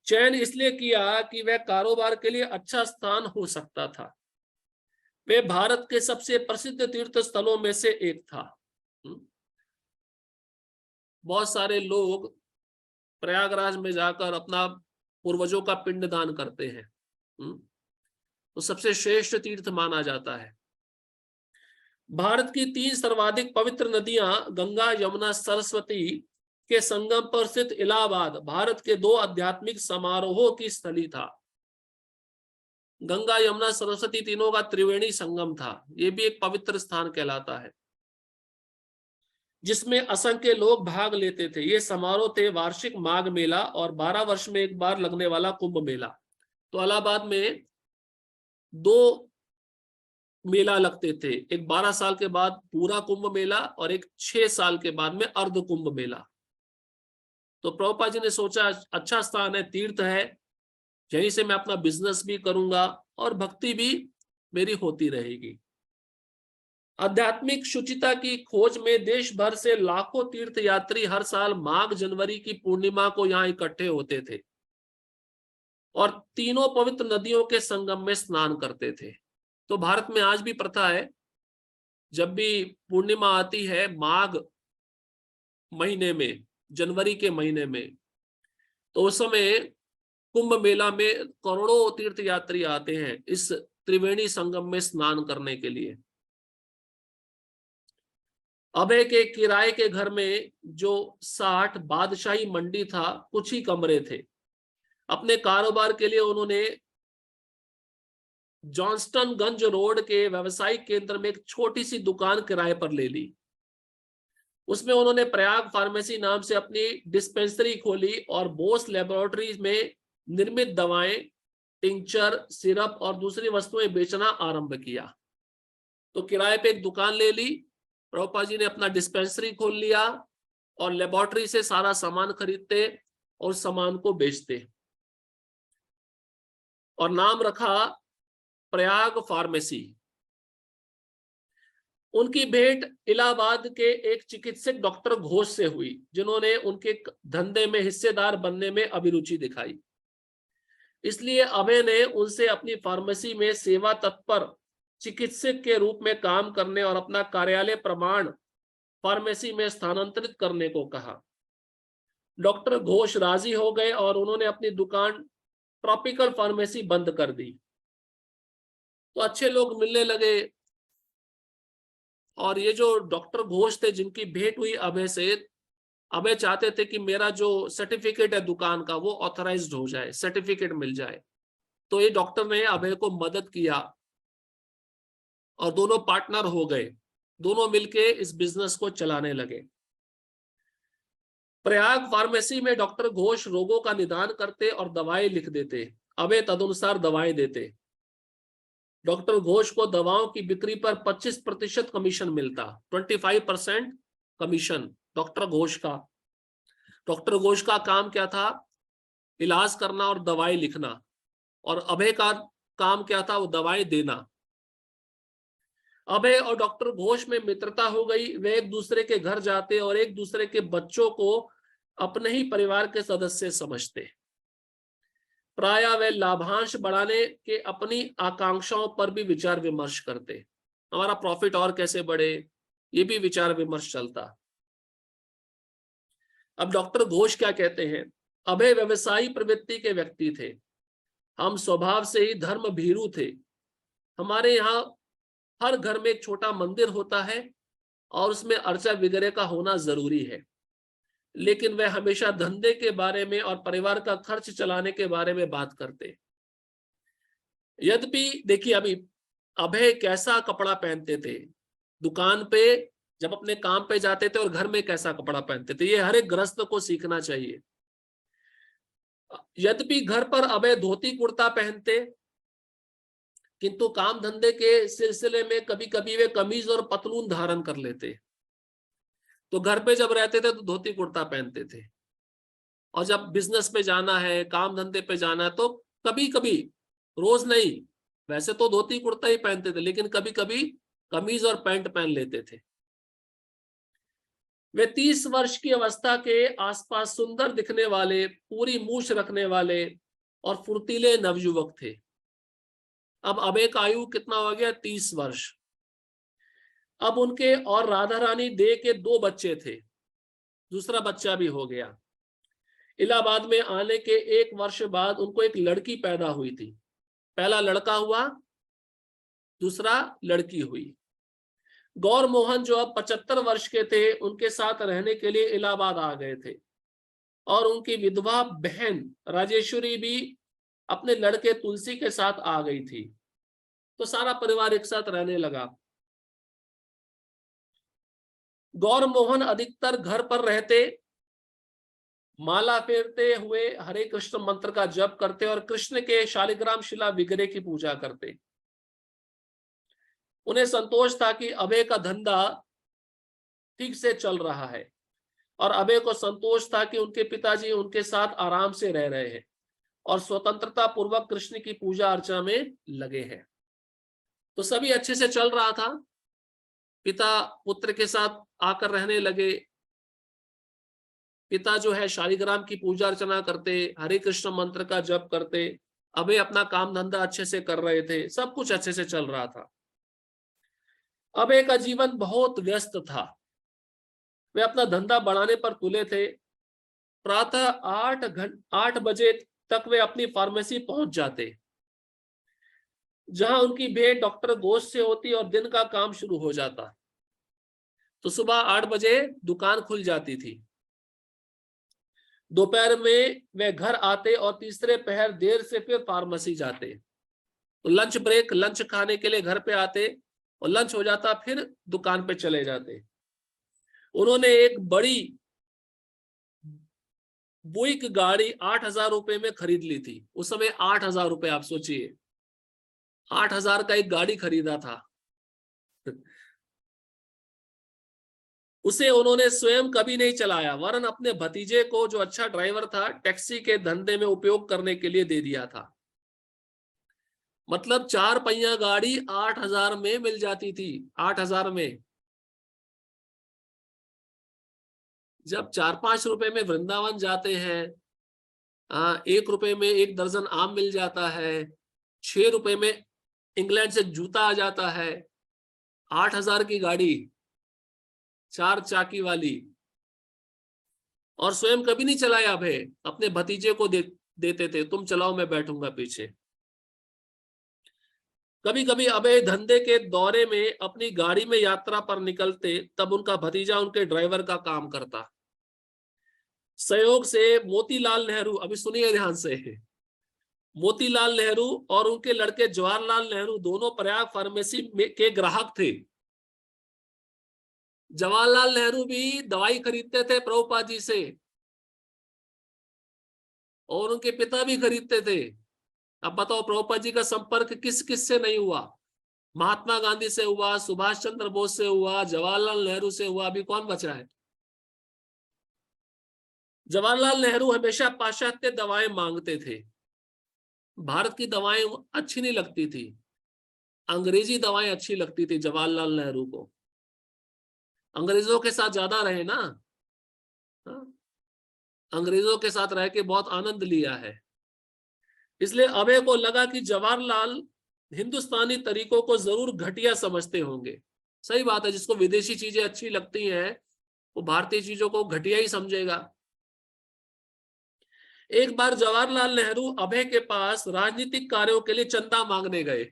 चयन इसलिए किया कि वह कारोबार के लिए अच्छा स्थान हो सकता था। वे भारत के सबसे प्रसिद्ध तीर्थ स्थलों में से एक था। बहुत सारे लोग प्रयागराज में जाकर अपना पूर्वजों का पिंडदान करते हैं, तो सबसे श्रेष्ठ तीर्थ माना जाता है। भारत की 3 सर्वाधिक पवित्र नदियां गंगा, यमुना, सरस्वती के संगम पर स्थित इलाहाबाद भारत के 2 आध्यात्मिक समारोहों की स्थली था। गंगा, यमुना, सरस्वती तीनों का त्रिवेणी संगम था। यह भी एक पवित्र स्थान कहलाता है, जिसमें असंख्य लोग भाग लेते थे। ये समारोह थे वार्षिक माघ मेला और 12 वर्ष में एक बार लगने वाला कुंभ मेला। तो इलाहाबाद में 2 मेला लगते थे, एक 12 साल के बाद पूरा कुंभ मेला और एक 6 साल के बाद में अर्ध कुंभ मेला। तो प्रभुपाद जी ने सोचा अच्छा स्थान है, तीर्थ है, यहीं से मैं अपना बिजनेस भी करूंगा और भक्ति भी मेरी होती रहेगी। आध्यात्मिक शुचिता की खोज में देश भर से लाखों तीर्थ यात्री हर साल माघ जनवरी की पूर्णिमा को यहाँ इकट्ठे होते थे और तीनों पवित्र नदियों के संगम में स्नान करते थे। तो भारत में आज भी प्रथा है, जब भी पूर्णिमा आती है माघ महीने में, जनवरी के महीने में, तो उस समय कुंभ मेला में करोड़ों तीर्थ यात्री आते हैं इस त्रिवेणी संगम में स्नान करने के लिए। अभय के किराए के घर में जो 60 बादशाही मंडी था, कुछ ही कमरे थे। अपने कारोबार के लिए उन्होंने जॉन्स्टनगंज रोड के व्यवसायिक केंद्र में एक छोटी सी दुकान किराए पर ले ली। उसमें उन्होंने प्रयाग फार्मेसी नाम से अपनी डिस्पेंसरी खोली और बोस लेबोरेटरीज में निर्मित दवाएं, टिंचर, सिरप और दूसरी वस्तुएं बेचना आरंभ किया। तो किराए पे एक दुकान ले ली, प्रभुपाद जी ने अपना डिस्पेंसरी खोल लिया और लेबोरेटरी से सारा सामान खरीदते और सामान को बेचते और नाम रखा प्रयाग फार्मेसी। उनकी भेंट इलाहाबाद के एक चिकित्सक डॉक्टर घोष से हुई, जिन्होंने उनके धंधे में हिस्सेदार बनने में अभिरुचि दिखाई। इसलिए अभय ने उनसे अपनी फार्मेसी में सेवा तत्पर चिकित्सक के रूप में काम करने और अपना कार्यालय प्रमाण फार्मेसी में स्थानांतरित करने को कहा। डॉक्टर घोष राजी हो गए और उन्होंने अपनी दुकान ट्रॉपिकल फार्मेसी बंद कर दी। तो अच्छे लोग मिलने लगे और ये जो डॉक्टर घोष थे, जिनकी भेंट हुई अभय से, अभय चाहते थे कि मेरा जो सर्टिफिकेट है दुकान का वो ऑथराइज्ड हो जाए, सर्टिफिकेट मिल जाए। तो ये डॉक्टर ने अभय को मदद किया और दोनों पार्टनर हो गए, दोनों मिलके इस बिजनेस को चलाने लगे। प्रयाग फार्मेसी में डॉक्टर घोष रोगों का निदान करते और दवाएं लिख देते, अभय तदनुसार दवाएं देते। डॉक्टर घोष को दवाओं की बिक्री पर 25% कमीशन मिलता, 25% कमीशन डॉक्टर घोष का। डॉक्टर घोष का काम क्या था? इलाज करना और दवाई लिखना, और अभय का काम क्या था? वो दवाई देना। अभय और डॉक्टर घोष में मित्रता हो गई, वे एक दूसरे के घर जाते और एक दूसरे के बच्चों को अपने ही परिवार के सदस्य समझते। प्राय वे लाभांश बढ़ाने के अपनी आकांक्षाओं पर भी विचार विमर्श करते, हमारा प्रॉफिट और कैसे बढ़े, ये भी विचार विमर्श चलता। अब डॉक्टर घोष क्या कहते हैं? अभय व्यवसायी प्रवृत्ति के व्यक्ति थे, हम स्वभाव से ही धर्म भीरू थे। हमारे यहाँ हर घर में एक छोटा मंदिर होता है और उसमें अर्चा वगैरह का होना जरूरी है, लेकिन वह हमेशा धंधे के बारे में और परिवार का खर्च चलाने के बारे में बात करते। यद्यपि देखिए, अभी अभय कैसा कपड़ा पहनते थे दुकान पे जब अपने काम पे जाते थे, और घर में कैसा कपड़ा पहनते थे, ये हर एक गृहस्थ को सीखना चाहिए। यद्यपि घर पर अभय धोती कुर्ता पहनते, किंतु काम धंधे के सिलसिले में कभी कभी वे कमीज और पतलून धारण कर लेते। तो घर पे जब रहते थे तो धोती कुर्ता पहनते थे, और जब बिजनेस पे जाना है, काम धंधे पे जाना है, तो कभी कभी, रोज नहीं, वैसे तो धोती कुर्ता ही पहनते थे, लेकिन कभी कभी कमीज और पैंट पहन लेते थे। वे 30 वर्ष की अवस्था के आसपास सुंदर दिखने वाले, पूरी मूछ रखने वाले और फुर्तीले नवयुवक थे। अब अभय का आयु कितना हो गया? 30 वर्ष। अब उनके और राधा रानी दे के 2 बच्चे थे, दूसरा बच्चा भी हो गया। इलाहाबाद में आने के 1 वर्ष बाद उनको एक लड़की पैदा हुई थी। पहला लड़का हुआ, दूसरा लड़की हुई। गौर मोहन जो अब 75 वर्ष के थे, उनके साथ रहने के लिए इलाहाबाद आ गए थे, और उनकी विधवा बहन राजेश्वरी भी अपने लड़के तुलसी के साथ आ गई थी। तो सारा परिवार एक साथ रहने लगा। गौर मोहन अधिकतर घर पर रहते, माला फेरते हुए हरे कृष्ण मंत्र का जप करते और कृष्ण के शालिग्राम शिला विग्रह की पूजा करते। उन्हें संतोष था कि अभय का धंधा ठीक से चल रहा है, और अभय को संतोष था कि उनके पिताजी उनके साथ आराम से रह रहे हैं और स्वतंत्रता पूर्वक कृष्ण की पूजा अर्चना में लगे हैं। तो सभी अच्छे से चल रहा था। पिता पुत्र के साथ आकर रहने लगे। पिता जो है शालिग्राम की पूजा अर्चना करते, हरे कृष्ण मंत्र का जप करते, अभय अपना काम धंधा अच्छे से कर रहे थे, सब कुछ अच्छे से चल रहा था। अभय का जीवन बहुत व्यस्त था। वे अपना धंधा बढ़ाने पर तुले थे। प्रातः 8 बजे तक वे अपनी फार्मेसी पहुंच जाते, जहां उनकी भेंट डॉक्टर घोष से होती और दिन का काम शुरू हो जाता। तो सुबह 8 बजे दुकान खुल जाती थी। दोपहर में वे घर आते और तीसरे पहर देर से फिर फार्मेसी जाते। तो लंच ब्रेक, लंच खाने के लिए घर पे आते, और लंच हो जाता फिर दुकान पे चले जाते। उन्होंने एक बड़ी बुइक गाड़ी 8,000 रुपए में खरीद ली थी। उस समय 8,000 रुपए, आप सोचिए, 8,000 का एक गाड़ी खरीदा था। उसे उन्होंने स्वयं कभी नहीं चलाया, वरन अपने भतीजे को, जो अच्छा ड्राइवर था, टैक्सी के धंधे में उपयोग करने के लिए दे दिया था। मतलब 4 पहिया गाड़ी 8,000 में मिल जाती थी। 8,000 में, जब 4-5 रुपए में वृंदावन जाते हैं, 1 रुपए में 1 दर्जन आम मिल जाता है, 6 रुपए में इंग्लैंड से जूता आ जाता है, 8,000 की गाड़ी 4 चाकी वाली, और स्वयं कभी नहीं चलाया अभय, अपने भतीजे को देते थे, तुम चलाओ मैं बैठूंगा पीछे। कभी कभी अभय धंधे के दौरे में अपनी गाड़ी में यात्रा पर निकलते, तब उनका भतीजा उनके ड्राइवर का काम करता। संयोग से मोतीलाल नेहरू, अभी सुनिए ध्यान से, मोतीलाल नेहरू और उनके लड़के जवाहरलाल नेहरू दोनों प्रयाग फार्मेसी के ग्राहक थे। जवाहरलाल नेहरू भी दवाई खरीदते थे प्रभुपाद जी से, और उनके पिता भी खरीदते थे। अब बताओ प्रभुपाद जी का संपर्क किस किस से नहीं हुआ? महात्मा गांधी से हुआ, सुभाष चंद्र बोस से हुआ, जवाहरलाल नेहरू से हुआ, अभी कौन बचा है? जवाहरलाल नेहरू हमेशा पाश्चात्य दवाएं मांगते थे। भारत की दवाएं अच्छी नहीं लगती थी, अंग्रेजी दवाएं अच्छी लगती थी जवाहरलाल नेहरू को। अंग्रेजों के साथ ज्यादा रहे ना, हाँ? अंग्रेजों के साथ रह के बहुत आनंद लिया है। इसलिए अभय को लगा कि जवाहरलाल हिंदुस्तानी तरीकों को जरूर घटिया समझते होंगे। सही बात है, जिसको विदेशी चीजें अच्छी लगती हैं वो भारतीय चीजों को घटिया ही समझेगा। एक बार जवाहरलाल नेहरू अभय के पास राजनीतिक कार्यों के लिए चंदा मांगने गए।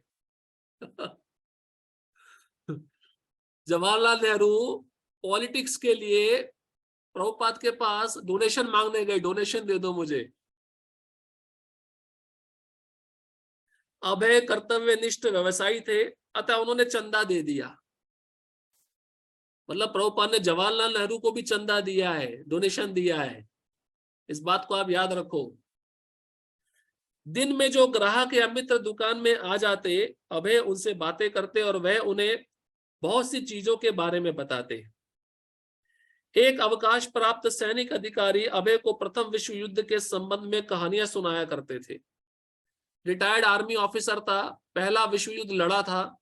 जवाहरलाल नेहरू पॉलिटिक्स के लिए प्रभुपाद के पास डोनेशन मांगने गए, डोनेशन दे दो मुझे। अभय कर्तव्यनिष्ठ व्यवसायी थे, अतः उन्होंने चंदा दे दिया। मतलब प्रभुपाद ने जवाहरलाल नेहरू को भी चंदा दिया है, डोनेशन दिया है। इस बात को आप याद रखो। दिन में जो ग्राहक या मित्र दुकान में आ जाते, अभय उनसे बातें करते और वह उन्हें बहुत सी चीजों के बारे में बताते। एक अवकाश प्राप्त सैनिक अधिकारी अभय को प्रथम विश्व युद्ध के संबंध में कहानियां सुनाया करते थे। रिटायर्ड आर्मी ऑफिसर था, पहला विश्व युद्ध लड़ा था,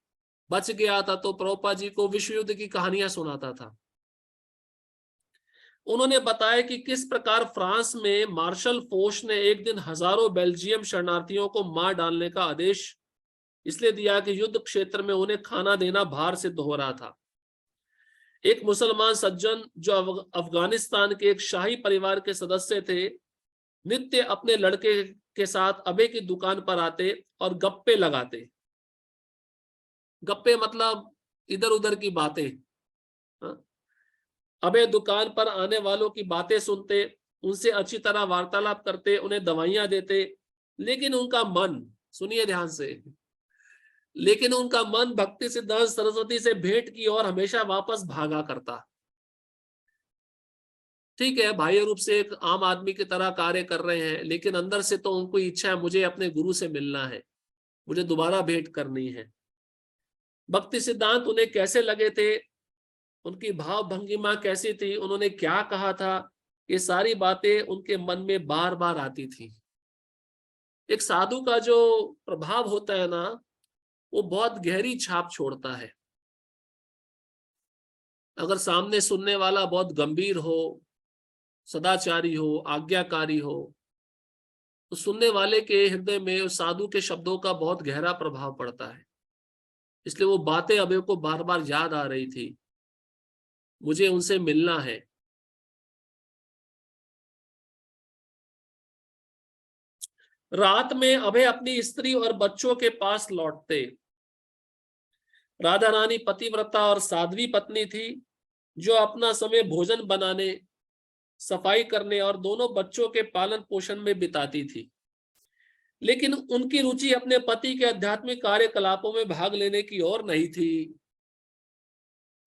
बच गया था, तो प्रभुपाद जी को विश्व युद्ध की कहानियां सुनाता था। उन्होंने बताया कि किस प्रकार फ्रांस में मार्शल फोर्स ने एक दिन हजारों बेल्जियम शरणार्थियों को मार डालने का आदेश इसलिए दिया कि युद्ध क्षेत्र में उन्हें खाना देना भार सिद्ध हो रहा था। एक मुसलमान सज्जन जो अफगानिस्तान के एक शाही परिवार के सदस्य थे, नित्य अपने लड़के के साथ अभय की दुकान पर आते और गप्पे लगाते। गप्पे मतलब इधर उधर की बातें। अभय दुकान पर आने वालों की बातें सुनते, उनसे अच्छी तरह वार्तालाप करते, उन्हें दवाइयां देते, लेकिन उनका मन, सुनिए ध्यान से, लेकिन उनका मन भक्ति सिद्धांत सरस्वती से भेंट की ओर हमेशा वापस भागा करता। ठीक है, बाह्य रूप से एक आम आदमी की तरह कार्य कर रहे हैं, लेकिन अंदर से तो उनको इच्छा है मुझे अपने गुरु से मिलना है, मुझे दोबारा भेंट करनी है। भक्ति सिद्धांत उन्हें कैसे लगे थे, उनकी भाव भंगिमा कैसी थी, उन्होंने क्या कहा था, ये सारी बातें उनके मन में बार बार आती थी। एक साधु का जो प्रभाव होता है ना, वो बहुत गहरी छाप छोड़ता है। अगर सामने सुनने वाला बहुत गंभीर हो, सदाचारी हो, आज्ञाकारी हो, तो सुनने वाले के हृदय में उस साधु के शब्दों का बहुत गहरा प्रभाव पड़ता है। इसलिए वो बातें अभय को बार बार याद आ रही थी, मुझे उनसे मिलना है। रात में अभय अपनी स्त्री और बच्चों के पास लौटते। राधा रानी पतिव्रता और साध्वी पत्नी थी, जो अपना समय भोजन बनाने, सफाई करने और दोनों बच्चों के पालन पोषण में बिताती थी। लेकिन उनकी रुचि अपने पति के आध्यात्मिक कार्यकलापों में भाग लेने की ओर नहीं थी।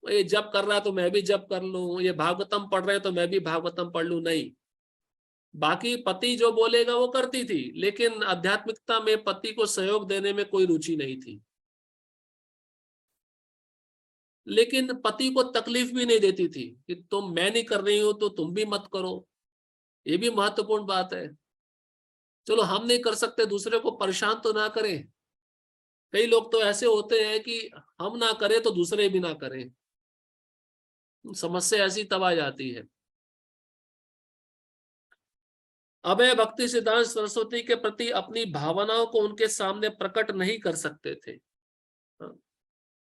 ये जप कर रहा है तो मैं भी जप कर लूं, ये भागवतम पढ़ रहे हैं तो मैं भी भागवतम पढ़ लूं, नहीं। बाकी पति जो बोलेगा वो करती थी, लेकिन आध्यात्मिकता में पति को सहयोग देने में कोई रुचि नहीं थी। लेकिन पति को तकलीफ भी नहीं देती थी कि तुम, मैं नहीं कर रही हूं तो तुम भी मत करो। ये भी महत्वपूर्ण बात है। चलो हम नहीं कर सकते, दूसरे को परेशान तो ना करें। कई लोग तो ऐसे होते हैं कि हम ना करें तो दूसरे भी ना करें, समस्या ऐसी तब आ जाती है। अभय भक्ति सिद्धांत सरस्वती के प्रति अपनी भावनाओं को उनके सामने प्रकट नहीं कर सकते थे।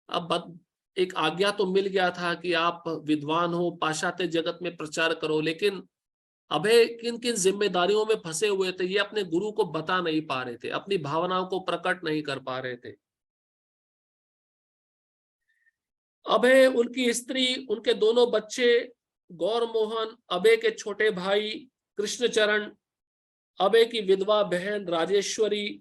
अब एक आज्ञा तो मिल गया था कि आप विद्वान हो, पाश्चात्य जगत में प्रचार करो, लेकिन अभय किन किन जिम्मेदारियों में फंसे हुए थे ये अपने गुरु को बता नहीं पा रहे थे, अपनी भावनाओं को प्रकट नहीं कर पा रहे थे। अभय, उनकी स्त्री, उनके दोनों बच्चे, गौर मोहन, अभय के छोटे भाई कृष्णचरण, अभय की विधवा बहन राजेश्वरी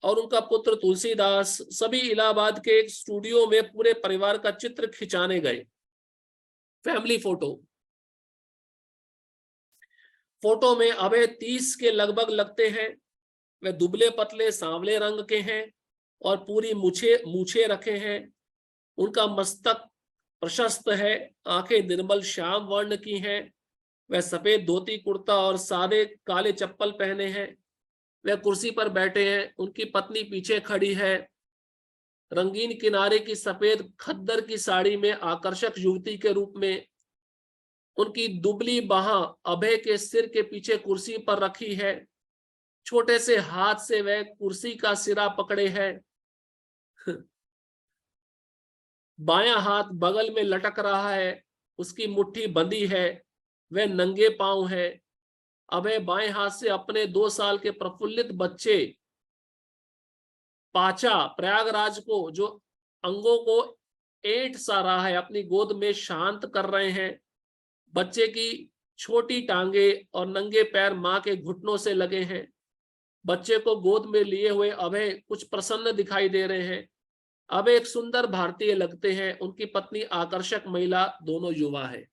और उनका पुत्र तुलसीदास सभी इलाहाबाद के एक स्टूडियो में पूरे परिवार का चित्र खिंचाने गए। Family photo. फोटो में अभय 30 के लगभग लगते हैं। वे दुबले पतले सांवले रंग के हैं और पूरी मूछे रखे हैं। उनका मस्तक प्रशस्त है, आंखें निर्मल श्याम वर्ण की हैं। वह सफेद धोती कुर्ता और सादे काले चप्पल पहने हैं। वह कुर्सी पर बैठे हैं, उनकी पत्नी पीछे खड़ी है। रंगीन किनारे की सफेद खद्दर की साड़ी में आकर्षक युवती के रूप में। उनकी दुबली बाहां अभय के सिर के पीछे कुर्सी पर रखी है। छोटे से हाथ से वह कुर्सी का सिरा पकड़े है। बायां हाथ बगल में लटक रहा है, उसकी मुट्ठी बंधी है। वह नंगे पांव है। अभय बाएं हाथ से अपने 2 साल के प्रफुल्लित बच्चे पाचा प्रयागराज को, जो अंगों को ऐंठ सा रहा है, अपनी गोद में शांत कर रहे हैं। बच्चे की छोटी टांगे और नंगे पैर मां के घुटनों से लगे हैं। बच्चे को गोद में लिए हुए अभय कुछ प्रसन्न दिखाई दे रहे हैं। अभय एक सुंदर भारतीय लगते हैं, उनकी पत्नी आकर्षक महिला, दोनों युवा है।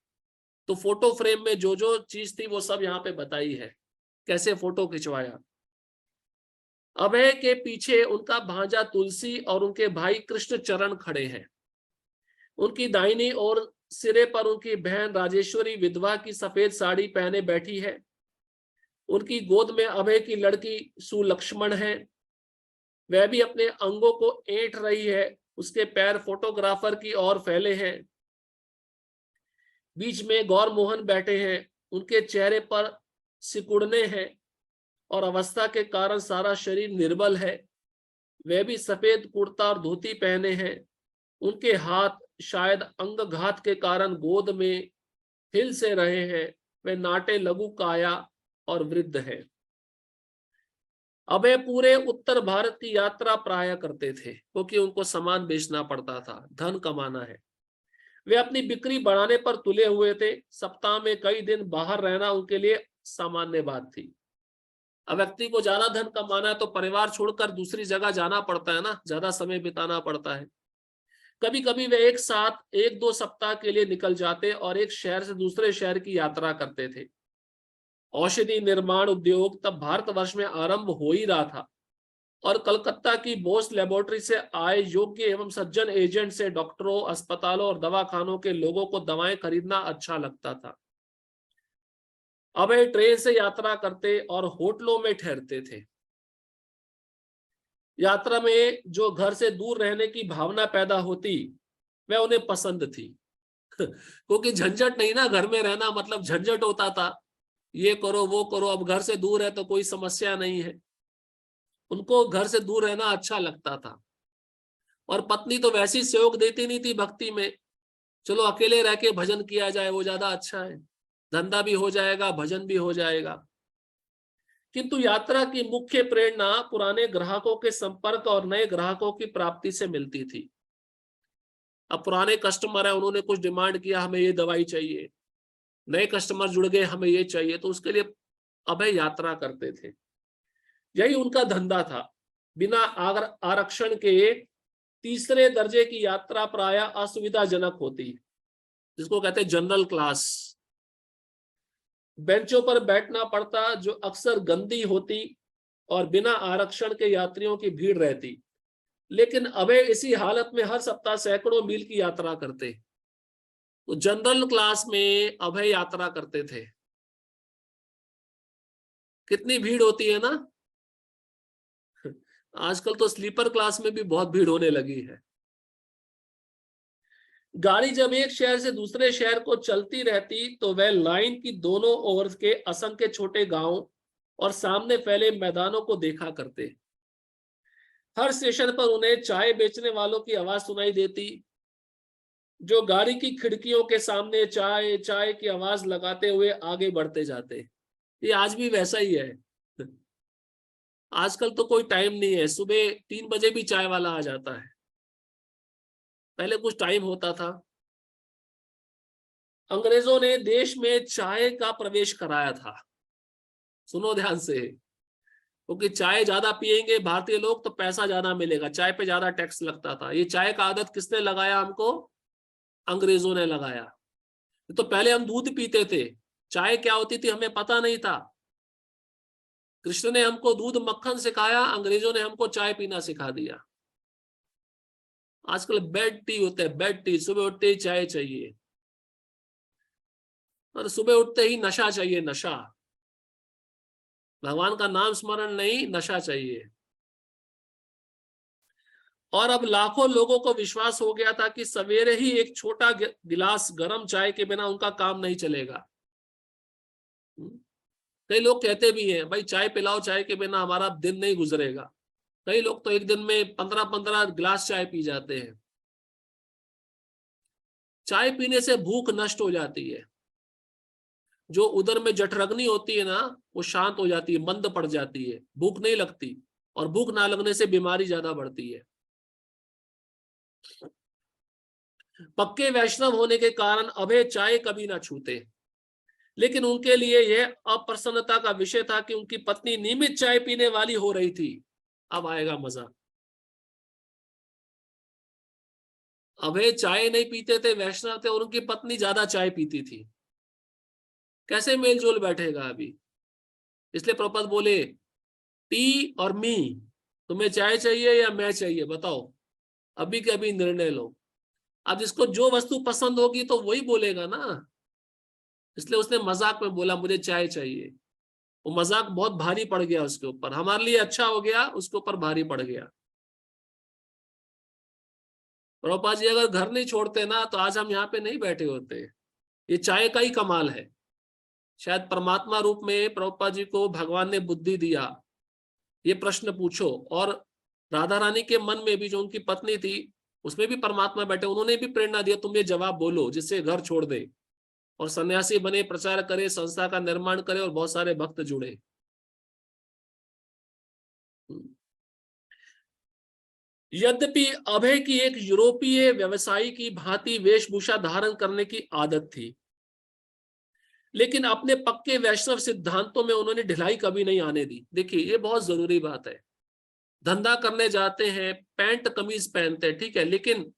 तो फोटो फ्रेम में जो जो चीज थी वो सब यहाँ पे बताई है, कैसे फोटो खिंचवाया। अभय के पीछे उनका भांजा तुलसी और उनके भाई कृष्ण चरण खड़े हैं। उनकी दाहिनी ओर सिरे पर उनकी बहन राजेश्वरी विधवा की सफेद साड़ी पहने बैठी है। उनकी गोद में अभय की लड़की सुलक्ष्मण है। वह भी अपने अंगों को ऐंठ रही है। उसके पैर फोटोग्राफर की ओर फैले हैं। बीच में गौर मोहन बैठे हैं। उनके चेहरे पर सिकुड़ने हैं और अवस्था के कारण सारा शरीर निर्बल है। वह भी सफेद कुर्ता और धोती पहने हैं। उनके हाथ शायद अंगघात के कारण गोद में हिल से रहे हैं। वे नाटे लघु काया और वृद्ध है। अभय पूरे उत्तर भारत की यात्रा प्राय करते थे, क्योंकि उनको सामान बेचना पड़ता था, धन कमाना है। वे अपनी बिक्री बढ़ाने पर तुले हुए थे। सप्ताह में कई दिन बाहर रहना उनके लिए सामान्य बात थी। अब व्यक्ति को ज्यादा धन कमाना है तो परिवार छोड़कर दूसरी जगह जाना पड़ता है ना, ज्यादा समय बिताना पड़ता है। कभी कभी वे एक साथ 1-2 सप्ताह के लिए निकल जाते और एक शहर से दूसरे शहर की यात्रा करते थे। औषधि निर्माण उद्योग तब भारतवर्ष में आरंभ हो ही रहा था और कलकत्ता की बोस लेबोरेटरी से आए योग्य एवं सज्जन एजेंट से डॉक्टरों, अस्पतालों और दवाखानों के लोगों को दवाएं खरीदना अच्छा लगता था। अब वे ट्रेन से यात्रा करते और होटलों में ठहरते थे। यात्रा में जो घर से दूर रहने की भावना पैदा होती वह उन्हें पसंद थी। क्योंकि झंझट नहीं ना, घर में रहना मतलब झंझट होता था, ये करो वो करो। अब घर से दूर है तो कोई समस्या नहीं है। उनको घर से दूर रहना अच्छा लगता था। और पत्नी तो वैसी सहयोग देती नहीं थी भक्ति में। चलो अकेले रह के भजन किया जाए, वो ज्यादा अच्छा है, धंधा भी हो जाएगा, भजन भी हो जाएगा। किंतु यात्रा की मुख्य प्रेरणा पुराने ग्राहकों के संपर्क और नए ग्राहकों की प्राप्ति से मिलती थी। अब पुराने कस्टमर है, उन्होंने कुछ डिमांड किया, हमें ये दवाई चाहिए। नए कस्टमर जुड़ गए, हमें ये चाहिए, तो उसके लिए अभय यात्रा करते थे। यही उनका धंधा था। बिना आरक्षण के तीसरे दर्जे की यात्रा प्राय असुविधाजनक होती, जिसको कहते हैं जनरल क्लास। बेंचों पर बैठना पड़ता जो अक्सर गंदी होती और बिना आरक्षण के यात्रियों की भीड़ रहती। लेकिन अभय इसी हालत में हर सप्ताह सैकड़ों मील की यात्रा करते। तो जनरल क्लास में अभय यात्रा करते थे। कितनी भीड़ होती है ना। आजकल तो स्लीपर क्लास में भी बहुत भीड़ होने लगी है। गाड़ी जब एक शहर से दूसरे शहर को चलती रहती तो वह लाइन की दोनों ओर के असंख्य छोटे गांव और सामने फैले मैदानों को देखा करते। हर स्टेशन पर उन्हें चाय बेचने वालों की आवाज सुनाई देती, जो गाड़ी की खिड़कियों के सामने चाय चाय की आवाज लगाते हुए आगे बढ़ते जाते। ये आज भी वैसा ही है। आजकल तो कोई टाइम नहीं है, सुबह 3 बजे भी चाय वाला आ जाता है। पहले कुछ टाइम होता था। अंग्रेजों ने देश में चाय का प्रवेश कराया था। सुनो ध्यान से, क्योंकि चाय ज्यादा पिएंगे भारतीय लोग तो पैसा ज्यादा मिलेगा, चाय पे ज्यादा टैक्स लगता था। ये चाय का आदत किसने लगाया हमको? अंग्रेजों ने लगाया। तो पहले हम दूध पीते थे, चाय क्या होती थी हमें पता नहीं था। कृष्ण ने हमको दूध मक्खन सिखाया, अंग्रेजों ने हमको चाय पीना सिखा दिया। आजकल बेड टी होता है, बेड टी, सुबह उठते ही चाय चाहिए, और सुबह उठते ही नशा चाहिए, नशा। भगवान का नाम स्मरण नहीं, नशा चाहिए। और अब लाखों लोगों को विश्वास हो गया था कि सवेरे ही एक छोटा गिलास गर्म चाय के बिना उनका काम नहीं चलेगा। कई लोग कहते भी हैं भाई चाय पिलाओ, चाय के बिना हमारा दिन नहीं गुजरेगा। कई लोग तो एक दिन में 15-15 गिलास चाय पी जाते हैं। चाय पीने से भूख नष्ट हो जाती है, जो उदर में जठरग्नि होती है ना, वो शांत हो जाती है, मंद पड़ जाती है, भूख नहीं लगती। और भूख ना लगने से बीमारी ज्यादा बढ़ती है। पक्के वैष्णव होने के कारण अभय चाय कभी ना छूते, लेकिन उनके लिए यह अप्रसन्नता का विषय था कि उनकी पत्नी नियमित चाय पीने वाली हो रही थी। अब आएगा मजा। अभय चाय नहीं पीते थे, वैष्णव थे, और उनकी पत्नी ज्यादा चाय पीती थी। कैसे मेलजोल बैठेगा अभी? इसलिए प्रपद बोले टी और मी, तुम्हें चाय चाहिए या मैं चाहिए, बताओ, अभी के अभी निर्णय लो। अब जिसको जो वस्तु पसंद होगी तो वही बोलेगा ना। इसलिए उसने मजाक में बोला मुझे चाय चाहिए। वो मजाक बहुत भारी पड़ गया उसके ऊपर, हमारे लिए अच्छा हो गया, उसके ऊपर भारी पड़ गया। प्रभुपाद जी अगर घर नहीं छोड़ते ना तो आज हम यहाँ पे नहीं बैठे होते। ये चाय का ही कमाल है। शायद परमात्मा रूप में प्रभुपाद जी को भगवान ने बुद्धि दिया, ये प्रश्न पूछो। और राधा रानी के मन में भी जो उनकी पत्नी थी, उसमें भी परमात्मा बैठे, उन्होंने भी प्रेरणा दिया तुम ये जवाब बोलो जिससे घर छोड़ दे, और सन्यासी बने, प्रचार करे, संस्था का निर्माण करे, और बहुत सारे भक्त जुड़े। यद्यपि अभय की एक यूरोपीय व्यवसायी की भांति वेशभूषा धारण करने की आदत थी, लेकिन अपने पक्के वैष्णव सिद्धांतों में उन्होंने ढिलाई कभी नहीं आने दी। देखिए ये बहुत जरूरी बात है। धंधा करने जाते हैं, पैंट कमीज पहनते हैं, ठीक है, लेकिन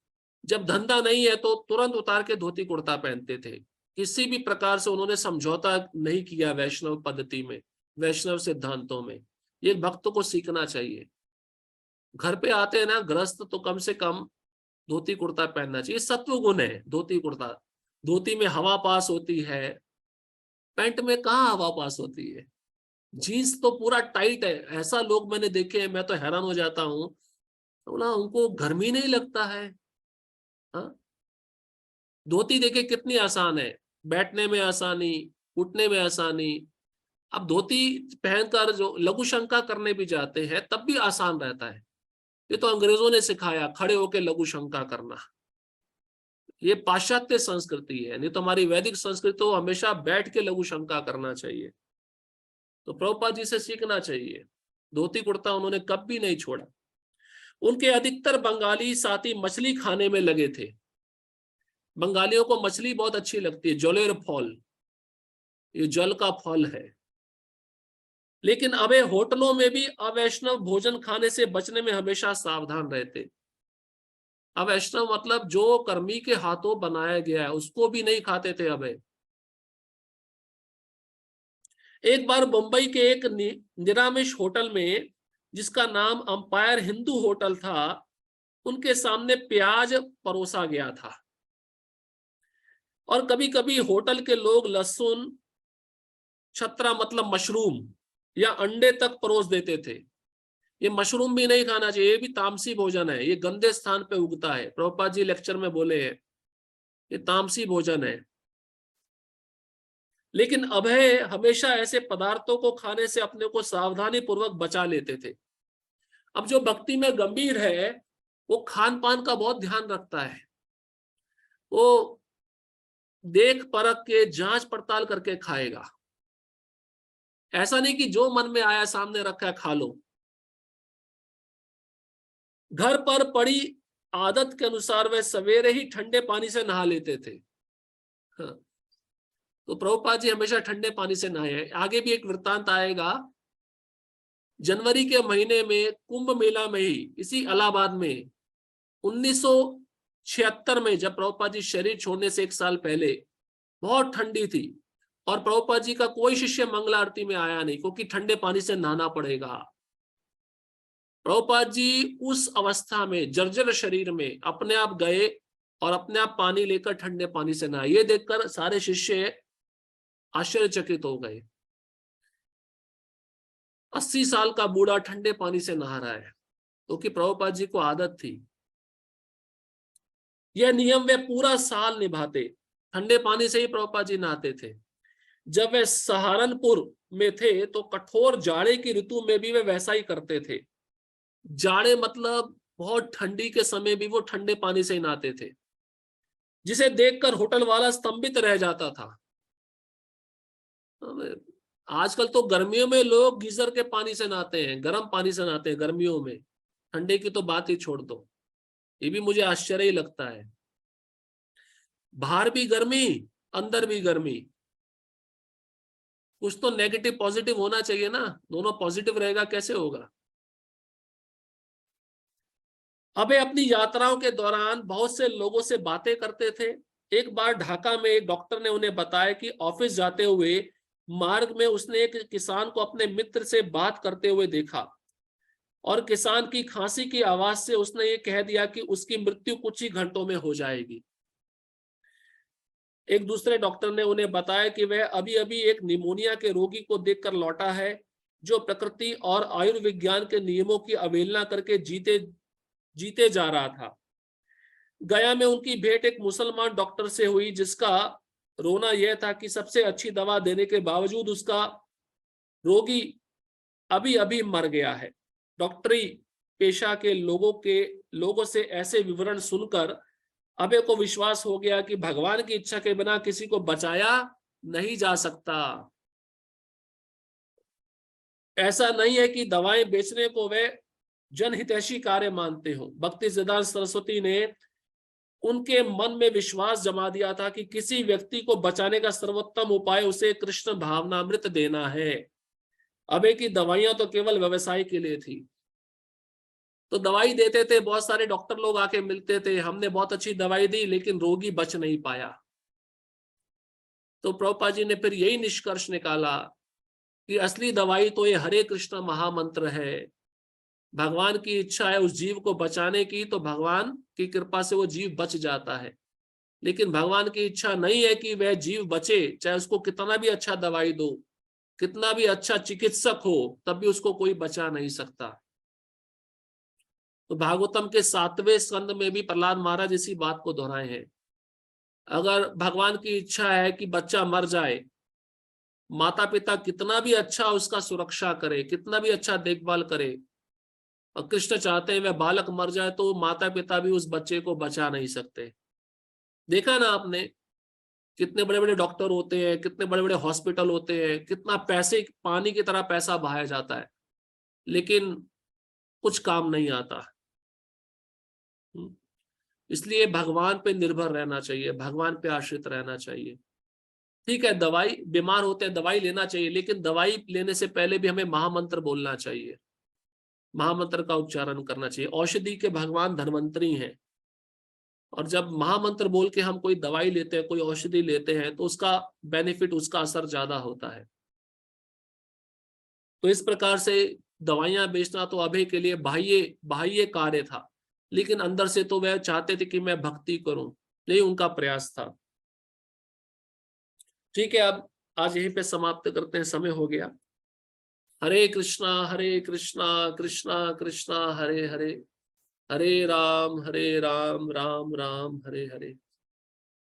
जब धंधा नहीं है तो तुरंत उतार के धोती कुर्ता पहनते थे। किसी भी प्रकार से उन्होंने समझौता नहीं किया वैष्णव पद्धति में, वैष्णव सिद्धांतों में। ये भक्त को सीखना चाहिए। घर पे आते हैं ना गृहस्थ, तो कम से कम धोती कुर्ता पहनना चाहिए, सत्व गुण है धोती कुर्ता। धोती में हवा पास होती है, पैंट में कहाँ हवा पास होती है। जीन्स तो पूरा टाइट है, ऐसा लोग मैंने देखे हैं, मैं तो हैरान हो जाता हूँ। बोला उनको गर्मी नहीं लगता है। हाँ, धोती देखे कितनी आसान है, बैठने में आसानी, उठने में आसानी। अब धोती पहनकर जो लघु शंका करने भी जाते हैं तब भी आसान रहता है। ये तो अंग्रेजों ने सिखाया खड़े होकर लघु शंका करना। ये पाश्चात्य संस्कृति है, नहीं तो हमारी वैदिक संस्कृति तो हमेशा बैठ के लघु शंका करना चाहिए। तो प्रभुपाद जी से सीखना चाहिए। धोती कुर्ता उन्होंने कभी नहीं छोड़ा। उनके अधिकतर बंगाली साथी मछली खाने में लगे थे। बंगालियों को मछली बहुत अच्छी लगती है, जलेर फल, ये जल का फल है। लेकिन अब होटलों में भी अवैष्णव भोजन खाने से बचने में हमेशा सावधान रहते। अवैष्णव मतलब जो कर्मी के हाथों बनाया गया है उसको भी नहीं खाते थे अभय। एक बार मुंबई के एक निरामिष होटल में, जिसका नाम अंपायर हिंदू होटल था, उनके सामने प्याज परोसा गया था। और कभी कभी होटल के लोग लहसुन, छत्रा मतलब मशरूम, या अंडे तक परोस देते थे। ये मशरूम भी नहीं खाना चाहिए, ये भी तामसी भोजन है, ये गंदे स्थान पे उगता है। प्रभुपाद जी लेक्चर में बोले हैं ये तामसी भोजन है। लेकिन अभय हमेशा ऐसे पदार्थों को खाने से अपने को सावधानी पूर्वक बचा लेते थे। अब जो भक्ति में गंभीर है वो खान पान का बहुत ध्यान रखता है। वो देख परख के जांच पड़ताल करके खाएगा। ऐसा नहीं कि जो मन में आया सामने रखा है खा लो। घर पर पड़ी आदत के अनुसार वे सवेरे ही ठंडे पानी से नहा लेते थे। हाँ। तो प्रभुपाद जी हमेशा ठंडे पानी से नहाए हैं। आगे भी एक वृत्तांत आएगा, जनवरी के महीने में कुंभ मेला में ही इसी इलाहाबाद में 1976 में, जब प्रभुपाद जी शरीर छोड़ने से 1 साल पहले, बहुत ठंडी थी और प्रभुपाद जी का कोई शिष्य मंगल आरती में आया नहीं, क्योंकि ठंडे पानी से नहाना पड़ेगा। प्रभुपाद जी उस अवस्था में जर्जर शरीर में अपने आप गए और अपने आप पानी लेकर ठंडे पानी से नहाए। ये देखकर सारे शिष्य आश्चर्यचकित हो गए। 80 साल का बूढ़ा ठंडे पानी से नहा रहा है, क्योंकि प्रभुपाद जी को आदत थी। यह नियम वे पूरा साल निभाते। ठंडे पानी से ही प्रभुपाद जी नहाते थे। जब वे सहारनपुर में थे तो कठोर जाड़े की ऋतु में भी वे वैसा ही करते थे। जाड़े मतलब बहुत ठंडी के समय भी वो ठंडे पानी से ही नहाते थे, जिसे देखकर होटल वाला स्तंभित रह जाता था। आजकल तो गर्मियों में लोग गीजर के पानी से नहाते हैं, गर्म पानी से नहाते हैं गर्मियों में, ठंडे की तो बात ही छोड़ दो। ये भी मुझे आश्चर्य ही लगता है। बाहर भी गर्मी, अंदर भी गर्मी। कुछ तो नेगेटिव पॉजिटिव होना चाहिए ना, दोनों पॉजिटिव रहेगा कैसे होगा। अबे अपनी यात्राओं के दौरान बहुत से लोगों से बातें करते थे। एक बार ढाका में एक डॉक्टर ने उन्हें बताया कि ऑफिस जाते हुए मार्ग में उसने एक किसान को अपने मित्र से बात करते हुए देखा और किसान की खांसी की आवाज से उसने ये कह दिया कि उसकी मृत्यु कुछ ही घंटों में हो जाएगी। एक दूसरे डॉक्टर ने उन्हें बताया कि वह अभी अभी एक निमोनिया के रोगी को देखकर लौटा है, जो प्रकृति और आयुर्विज्ञान के नियमों की अवहेलना करके जीते जा रहा था। गया में उनकी भेंट एक मुसलमान डॉक्टर से हुई, जिसका रोना यह था कि सबसे अच्छी दवा देने के बावजूद उसका रोगी अभी अभी मर गया है। डॉक्टरी पेशा के लोगों से ऐसे विवरण सुनकर अबे को विश्वास हो गया कि भगवान की इच्छा के बिना किसी को बचाया नहीं जा सकता। ऐसा नहीं है कि दवाएं बेचने को वे जनहितैषी कार्य मानते हो। भक्ति सिद्धांत सरस्वती ने उनके मन में विश्वास जमा दिया था कि किसी व्यक्ति को बचाने का सर्वोत्तम उपाय उसे कृष्ण भावनामृत देना है। अबे की दवाइयां तो केवल व्यवसाय के लिए थी। तो दवाई देते थे, बहुत सारे डॉक्टर लोग आके मिलते थे, हमने बहुत अच्छी दवाई दी लेकिन रोगी बच नहीं पाया। तो प्रभुपाद जी ने फिर यही निष्कर्ष निकाला कि असली दवाई तो ये हरे कृष्ण महामंत्र है। भगवान की इच्छा है उस जीव को बचाने की, तो भगवान की कृपा से वो जीव बच जाता है। लेकिन भगवान की इच्छा नहीं है कि वह जीव बचे, चाहे उसको कितना भी अच्छा दवाई दो, कितना भी अच्छा चिकित्सक हो, तब भी उसको कोई बचा नहीं सकता। तो भागवतम के 7वें स्कंद में भी प्रहलाद महाराज इसी बात को दोहराए हैं। अगर भगवान की इच्छा है कि बच्चा मर जाए, माता पिता कितना भी अच्छा उसका सुरक्षा करे, कितना भी अच्छा देखभाल करे, और कृष्ण चाहते हैं वह बालक मर जाए, तो माता पिता भी उस बच्चे को बचा नहीं सकते। देखा ना आपने, कितने बड़े बड़े डॉक्टर होते हैं, कितने बड़े बड़े हॉस्पिटल होते हैं, कितना पैसे पानी की तरह पैसा बहाया जाता है, लेकिन कुछ काम नहीं आता। इसलिए भगवान पे निर्भर रहना चाहिए, भगवान पे आश्रित रहना चाहिए। ठीक है, दवाई, बीमार होते हैं दवाई लेना चाहिए, लेकिन दवाई लेने से पहले भी हमें महामंत्र बोलना चाहिए, महामंत्र का उच्चारण करना चाहिए। औषधि के भगवान धन्वंतरी हैं, और जब महामंत्र बोल के हम कोई दवाई लेते हैं, कोई औषधि लेते हैं, तो उसका बेनिफिट, उसका असर ज्यादा होता है। तो इस प्रकार से दवाइयां बेचना तो अभय के लिए बाह्य बाह्य कार्य था, लेकिन अंदर से तो वह चाहते थे कि मैं भक्ति करूं, यही उनका प्रयास था। ठीक है, अब आज यहीं पे समाप्त करते हैं, समय हो गया। हरे कृष्णा कृष्णा कृष्णा हरे हरे, हरे राम राम राम हरे हरे।